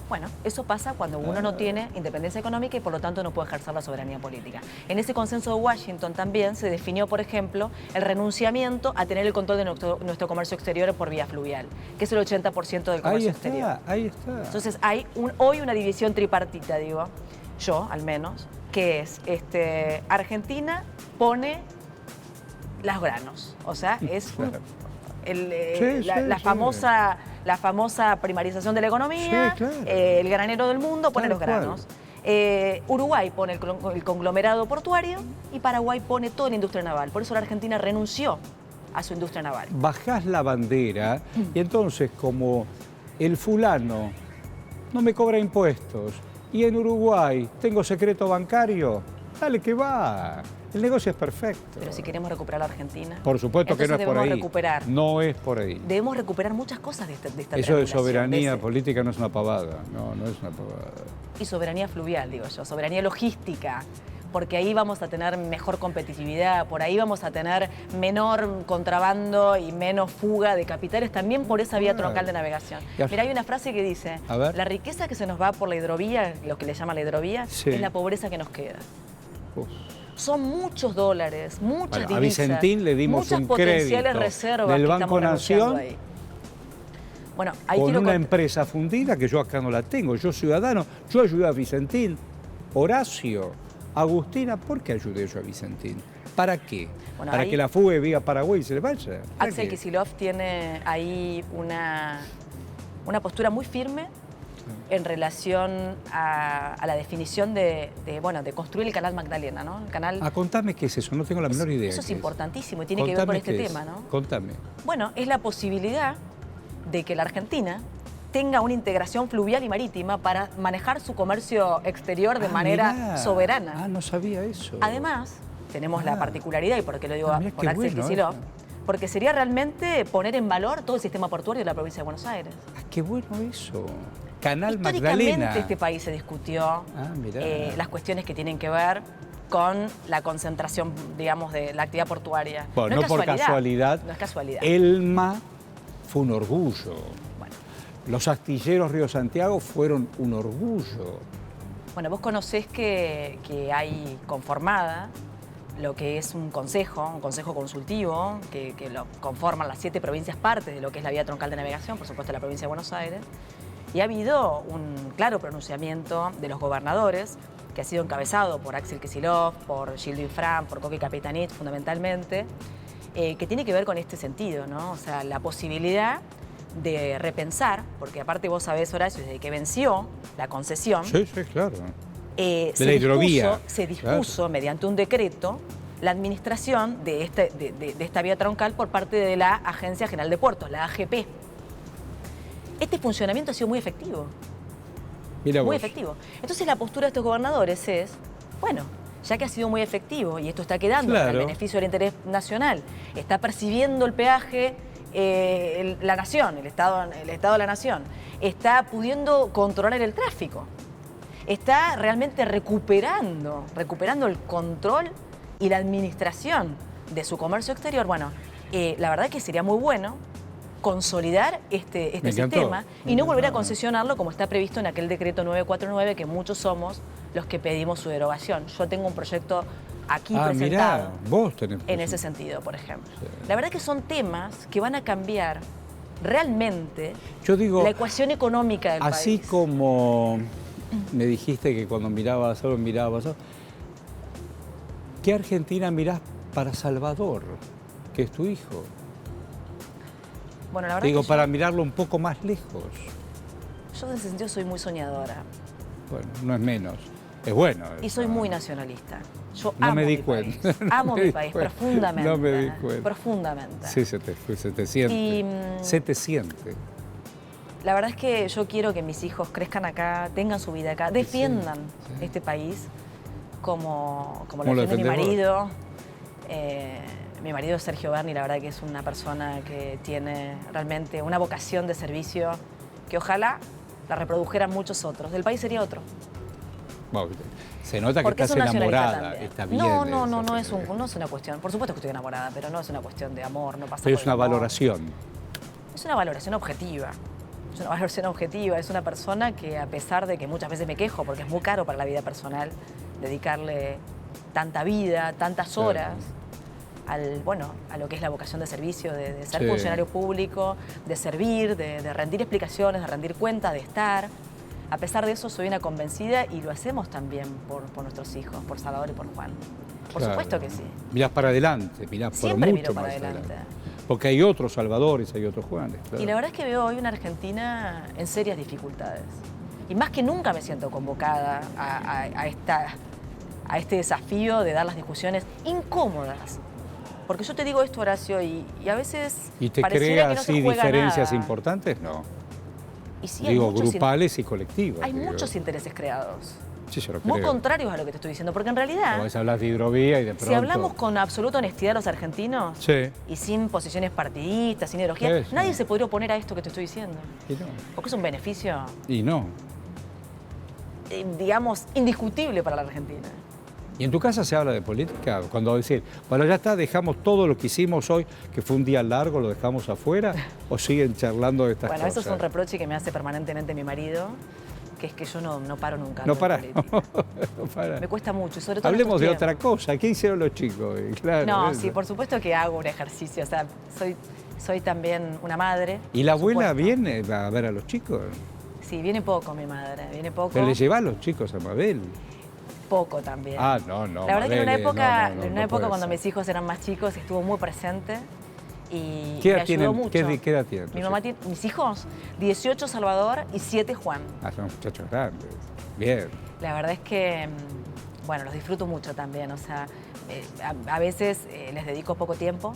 Bueno, eso pasa cuando uno no tiene independencia económica y por lo tanto no puede ejercer la soberanía política. En ese consenso de Washington también se definió, por ejemplo, el renunciamiento a tener el control de nuestro comercio exterior por vía fluvial, que es el 80% del comercio exterior. Ahí está. Entonces hay hoy una división tripartita, digo, yo al menos, que es Argentina pone los granos, o sea, es Claro. la famosa primarización de la economía, Sí, claro. el granero del mundo pone Tal los granos. Uruguay pone el conglomerado portuario y Paraguay pone toda la industria naval. Por eso la Argentina renunció a su industria naval. Bajás la bandera y entonces como el fulano no me cobra impuestos y en Uruguay tengo secreto bancario, dale que va. El negocio es perfecto. Pero si queremos recuperar la Argentina, Por supuesto que no entonces es por debemos ahí. recuperar. No es por ahí. Debemos recuperar muchas cosas de esta Eso de triangulación, soberanía de ese- política no es una pavada. No, no es una pavada. Y soberanía fluvial, digo yo, soberanía logística. porque ahí vamos a tener mejor competitividad, por ahí vamos a tener menor contrabando y menos fuga de capitales, también por esa vía troncal de navegación. Mira, hay una frase que dice, la riqueza que se nos va por la hidrovía, lo que le llaman la hidrovía, es la pobreza que nos queda. Son muchos dólares, muchas divisas, a Vicentín le dimos muchas un potenciales crédito reservas del que Banco estamos negociando Nación ahí. Bueno, ahí con una empresa fundida que yo acá no la tengo. Yo ciudadano, yo ayudé a Vicentín, Horacio, Agustina. ¿Por qué ayudé yo a Vicentín? ¿Para qué? Bueno, ¿para que la fugue vía Paraguay y se le vaya? Axel Kicillof tiene ahí una postura muy firme en relación a la definición de construir el canal Magdalena, ¿no? El canal... contame qué es eso, no tengo la menor idea. Eso es importantísimo y tiene que ver con este tema, ¿no? Contame. Bueno, es la posibilidad de que la Argentina tenga una integración fluvial y marítima para manejar su comercio exterior de manera soberana. No sabía eso. Además, tenemos la particularidad, y por qué lo digo por Axel Kicillof, porque sería realmente poner en valor todo el sistema portuario de la provincia de Buenos Aires. ¡Qué bueno eso! Canal Magdalena. Históricamente este país se discutió las cuestiones que tienen que ver con la concentración, digamos, de la actividad portuaria. Bueno, no por casualidad. No es casualidad. Elma fue un orgullo. Bueno. Los astilleros Río Santiago fueron un orgullo. Bueno, vos conocés que hay conformada lo que es un consejo consultivo, que lo conforman las 7 provincias partes de lo que es la vía troncal de navegación, por supuesto la provincia de Buenos Aires, y ha habido un claro pronunciamiento de los gobernadores, que ha sido encabezado por Axel Kicillof, por Gildo Infran, por Coqui Capitanich fundamentalmente, que tiene que ver con este sentido, ¿no? O sea, la posibilidad de repensar, porque aparte vos sabés, Horacio, desde que venció la concesión, sí, claro. Se dispuso mediante un decreto la administración de esta vía troncal por parte de la Agencia General de Puertos, la AGP. Este funcionamiento ha sido muy efectivo. Mira muy vos. efectivo. Entonces la postura de estos gobernadores es, bueno, ya que ha sido muy efectivo y esto está quedando para el beneficio del interés nacional, está percibiendo el peaje la nación, el Estado de la nación, está pudiendo controlar el tráfico, está realmente recuperando el control y la administración de su comercio exterior. Bueno, la verdad que sería muy bueno consolidar este sistema y no volver a concesionarlo como está previsto en aquel decreto 949 que muchos somos los que pedimos su derogación. Yo tengo un proyecto aquí presentado vos tenés en ese sentido, por ejemplo. Sí. La verdad que son temas que van a cambiar realmente la ecuación económica del país. Así como me dijiste que cuando mirabas algo, ¿qué Argentina mirás para Salvador, que es tu hijo? Bueno, la verdad para mirarlo un poco más lejos. Yo en ese sentido soy muy soñadora. Bueno, no es menos. Es bueno. Y soy muy nacionalista. Yo no me di cuenta. Amo mi país profundamente. No me di cuenta. Profundamente. Sí, se te siente. Se te siente. La verdad es que yo quiero que mis hijos crezcan acá, tengan su vida acá, defiendan este país como lo defiende mi marido. Mi marido es Sergio Berni, la verdad que es una persona que tiene realmente una vocación de servicio que ojalá la reprodujeran muchos otros. El país sería otro. Bueno, se nota que estás enamorada. Está bien. No es una cuestión. Por supuesto que estoy enamorada, pero no es una cuestión de amor, no pasa. Pero es una valoración. Es una valoración objetiva. Es una valoración objetiva. Es una persona que, a pesar de que muchas veces me quejo, porque es muy caro para la vida personal dedicarle tanta vida, tantas horas. A lo que es la vocación de servicio, de ser funcionario público, de servir, de rendir explicaciones, de rendir cuentas, de estar. A pesar de eso, soy una convencida y lo hacemos también por nuestros hijos, por Salvador y por Juan. Por supuesto que sí. Mirás para adelante, mirás por mucho más adelante. Porque hay otros Salvadores, hay otros Juanes. Claro. Y la verdad es que veo hoy una Argentina en serias dificultades. Y más que nunca me siento convocada a este desafío de dar las discusiones incómodas. Porque yo te digo esto, Horacio, y a veces ¿Y te crea así diferencias importantes? No. Y sí, digo, grupales y colectivas. Hay muchos intereses creados. Sí, yo lo creo. Muy contrarios a lo que te estoy diciendo, porque en realidad... Vos hablas de hidrovía y de pronto... Si hablamos con absoluta honestidad los argentinos y sin posiciones partidistas, sin ideología, nadie se podría oponer a esto que te estoy diciendo. Y no. Porque es un beneficio... Y no. digamos, indiscutible para la Argentina. ¿Y en tu casa se habla de política? Cuando decir, bueno, ya está, dejamos todo lo que hicimos hoy, que fue un día largo, lo dejamos afuera, ¿o siguen charlando de estas Bueno, cosas? eso es un reproche que me hace permanentemente mi marido, que es que yo no paro nunca. No de para. política. No para. Me cuesta mucho, sobre todo en Hablemos de estos otra tiempos. cosa. ¿Qué hicieron los chicos? Claro, No, eso. sí, por supuesto que hago un ejercicio, o sea, soy también una madre. ¿Y la por abuela supuesto. viene a ver a los chicos? Sí, viene poco mi madre, viene poco. ¿Pero le lleva a los chicos a Mabel? Poco también. Ah, no. La verdad que en una Mabel, época, no en una época puede cuando ser. mis hijos eran más chicos, estuvo muy presente y ¿Qué me edad ayudó tienen? mucho. ¿Qué edad tienen? Mi mamá tiene, mis hijos, 18 Salvador y 7 Juan. Ah, son muchachos grandes. Bien. La verdad es que, bueno, los disfruto mucho también, o sea, a veces les dedico poco tiempo.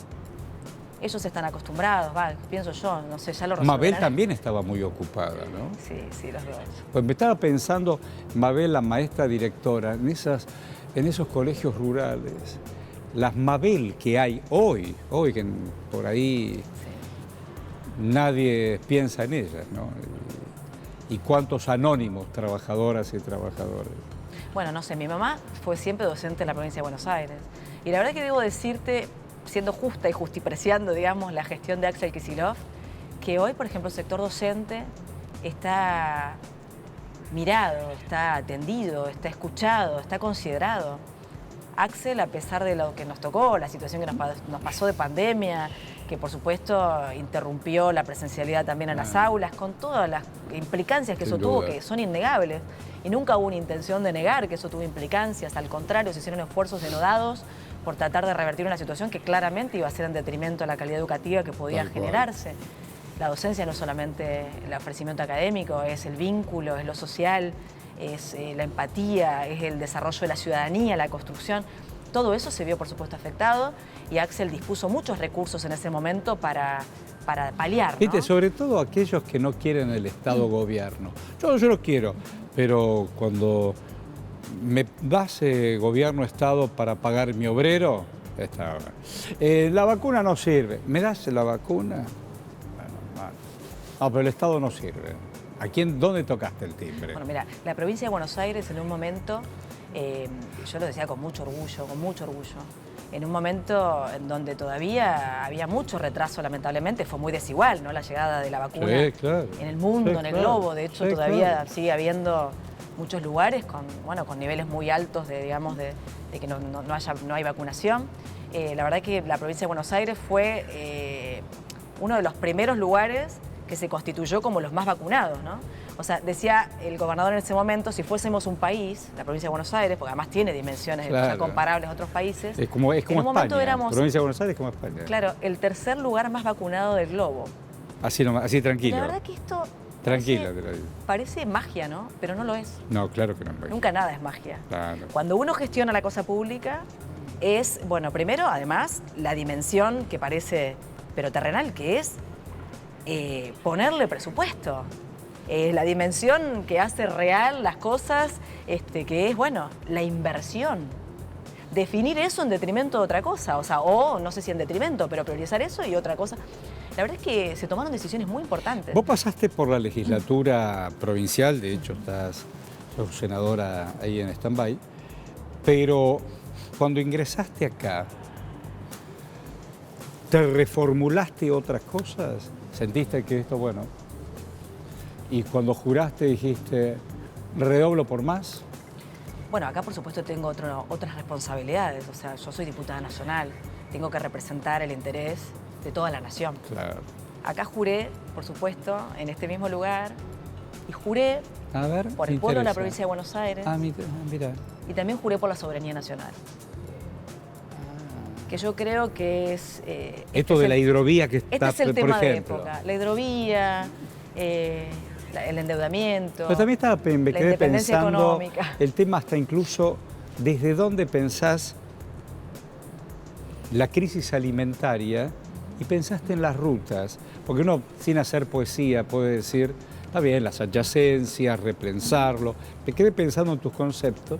Ellos están acostumbrados, pienso yo, no sé, ya lo resolverán. Mabel también estaba muy ocupada, ¿no? Sí, los dos. Pues me estaba pensando, Mabel, la maestra directora, en esos colegios rurales, las Mabel que hay hoy que por ahí nadie piensa en ellas, ¿no? Y cuántos anónimos, trabajadoras y trabajadores. Bueno, no sé, mi mamá fue siempre docente en la provincia de Buenos Aires. Y la verdad que debo decirte, siendo justa y justipreciando, digamos, la gestión de Axel Kicillof, que hoy, por ejemplo, el sector docente está mirado, está atendido, está escuchado, está considerado. Axel, a pesar de lo que nos tocó, la situación que nos pasó de pandemia, que por supuesto interrumpió la presencialidad también en las aulas, con todas las implicancias que Sin eso tuvo, duda. que son innegables. Y nunca hubo una intención de negar que eso tuvo implicancias, al contrario, se hicieron esfuerzos denodados por tratar de revertir una situación que claramente iba a ser en detrimento de la calidad educativa que podía Tal cual. generarse. La docencia no es solamente el ofrecimiento académico, es el vínculo, es lo social, es la empatía, es el desarrollo de la ciudadanía, la construcción. Todo eso se vio, por supuesto, afectado y Axel dispuso muchos recursos en ese momento para paliar, ¿no? Viste, sobre todo aquellos que no quieren el Estado-gobierno. Yo lo quiero, pero cuando me das gobierno-Estado para pagar mi obrero, está. La vacuna no sirve. ¿Me das la vacuna? Bueno, mal. No, pero el Estado no sirve. ¿Dónde tocaste el timbre? Bueno, mira, la provincia de Buenos Aires en un momento, yo lo decía con mucho orgullo, en un momento en donde todavía había mucho retraso, lamentablemente, fue muy desigual, ¿no? La llegada de la vacuna Sí, claro. en el mundo, Sí, en el claro. globo. De hecho, Sí, todavía claro. sigue habiendo muchos lugares con niveles muy altos de que no hay vacunación. La verdad que la provincia de Buenos Aires fue uno de los primeros lugares que se constituyó como los más vacunados, ¿no? O sea, decía el gobernador en ese momento, si fuésemos un país, la provincia de Buenos Aires, porque además tiene dimensiones Claro. ya comparables a otros países. Es como en un momento España. éramos, Provincia de Buenos Aires es como España. claro, el tercer lugar más vacunado del globo. Así, nomás, así tranquilo. La verdad que esto Tranquila, te lo digo. parece magia, ¿no? Pero no lo es. No, claro que no. María. Nunca nada es magia. Claro. Cuando uno gestiona la cosa pública, es, bueno, primero, además, la dimensión que parece, pero terrenal, que es ponerle presupuesto. La dimensión que hace real las cosas, que es, bueno, la inversión. Definir eso en detrimento de otra cosa, o sea, o no sé si en detrimento, pero priorizar eso y otra cosa. La verdad es que se tomaron decisiones muy importantes. Vos pasaste por la legislatura provincial, de hecho sos senadora ahí en stand-by, pero cuando ingresaste acá, ¿te reformulaste otras cosas? ¿Sentiste que esto, bueno? Y cuando juraste dijiste, redoblo por más. Bueno, acá por supuesto tengo otras responsabilidades, o sea, yo soy diputada nacional, tengo que representar el interés de toda la nación. Claro. Acá juré, por supuesto, en este mismo lugar, y juré A ver, por me el pueblo de la interesa. provincia de Buenos Aires, Mira. y también juré por la soberanía nacional. Que yo creo que es... Esto de la hidrovía que está, Este es el por tema de ejemplo. época, la hidrovía, el endeudamiento, Pero también me la quedé independencia pensando, económica. el tema hasta incluso, ¿desde dónde pensás la crisis alimentaria? Y pensaste en las rutas, porque uno sin hacer poesía puede decir, está bien, las adyacencias, repensarlo. Me quedé pensando en tus conceptos,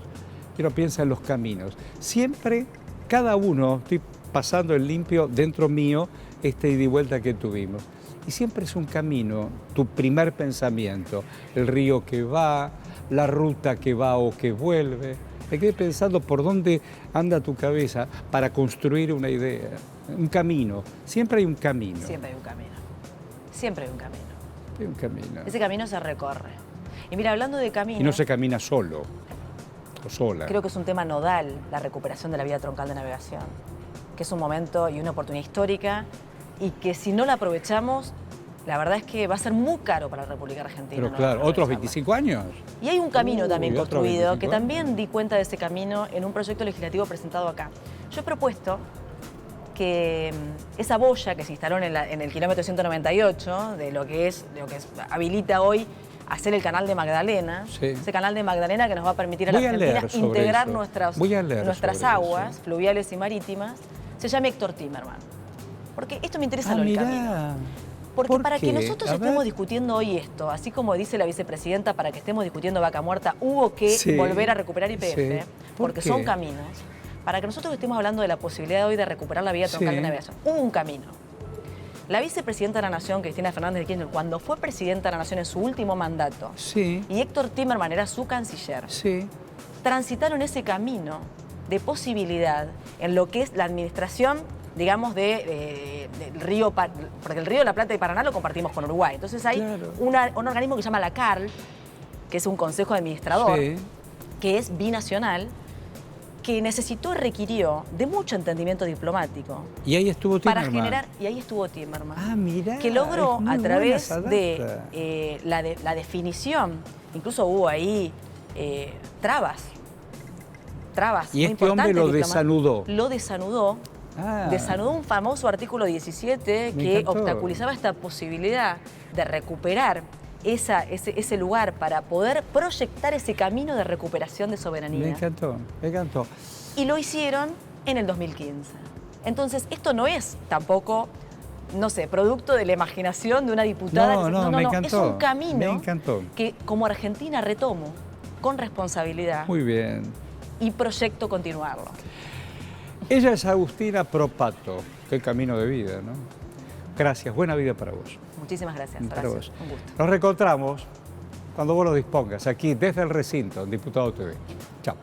pero piensa en los caminos. Siempre, cada uno, estoy pasando en limpio dentro mío ida y vuelta que tuvimos. Y siempre es un camino, tu primer pensamiento, el río que va, la ruta que va o que vuelve. me quedé pensando por dónde anda tu cabeza para construir una idea, un camino. Siempre hay un camino. Siempre hay un camino. Siempre hay un camino. Hay un camino. Ese camino se recorre. Y mira, hablando de camino... Y no se camina solo o sola. Creo que es un tema nodal la recuperación de la vía troncal de navegación, que es un momento y una oportunidad histórica y que si no la aprovechamos, la verdad es que va a ser muy caro para la República Argentina. Pero no claro, ¿otros aprovecharla. 25 años? Y hay un camino también otros construido, 25 que años. también di cuenta de ese camino en un proyecto legislativo presentado acá. Yo he propuesto que esa boya que se instaló en el kilómetro 198, de lo que habilita hoy hacer el canal de Magdalena, Sí. ese canal de Magdalena que nos va a permitir a la Voy a Argentina leer sobre integrar eso. nuestras Voy a leer sobre aguas eso. fluviales y marítimas, se llama Héctor Timerman. Porque esto me interesa lo del camino. mirá. Porque ¿Por para qué? que nosotros A estemos ver. discutiendo hoy esto, así como dice la vicepresidenta, para que estemos discutiendo Vaca Muerta, hubo que Sí, volver a recuperar YPF, sí. ¿Por porque qué? son caminos. Para que nosotros estemos hablando de la posibilidad hoy de recuperar la vía troncal Sí. de navegación, hubo un camino. La vicepresidenta de la Nación, Cristina Fernández de Kirchner, cuando fue presidenta de la Nación en su último mandato, Sí, y Héctor Timerman era su canciller, sí. transitaron ese camino de posibilidad en lo que es la administración, digamos, del río, porque el río de la Plata y Paraná lo compartimos con Uruguay. Entonces hay Claro. un organismo que se llama la CARL, que es un consejo administrador, Sí. que es binacional, que necesitó y requirió de mucho entendimiento diplomático Y ahí estuvo para Timerman. generar, y ahí estuvo Timerman, Ah, mirá. que logró es muy a buena través esa de, data. la definición, incluso hubo ahí trabas Y muy este hombre importantes lo diplomáticas. desanudó. Lo desanudó. Ah. Desanudó un famoso artículo 17 Me que encantó. obstaculizaba esta posibilidad de recuperar ese lugar para poder proyectar ese camino de recuperación de soberanía. Me encantó, me encantó. Y lo hicieron en el 2015. Entonces, esto no es tampoco, no sé, producto de la imaginación de una diputada. No, me encantó. Es un camino Me encantó. que como Argentina retomo con responsabilidad Muy bien. y proyecto continuarlo. Ella es Agustina Propato, qué camino de vida, ¿no? Gracias, buena vida para vos. Muchísimas gracias, Para Horacio. vos. Un gusto. Nos reencontramos cuando vos lo dispongas, aquí desde el recinto, en Diputado TV. Chao.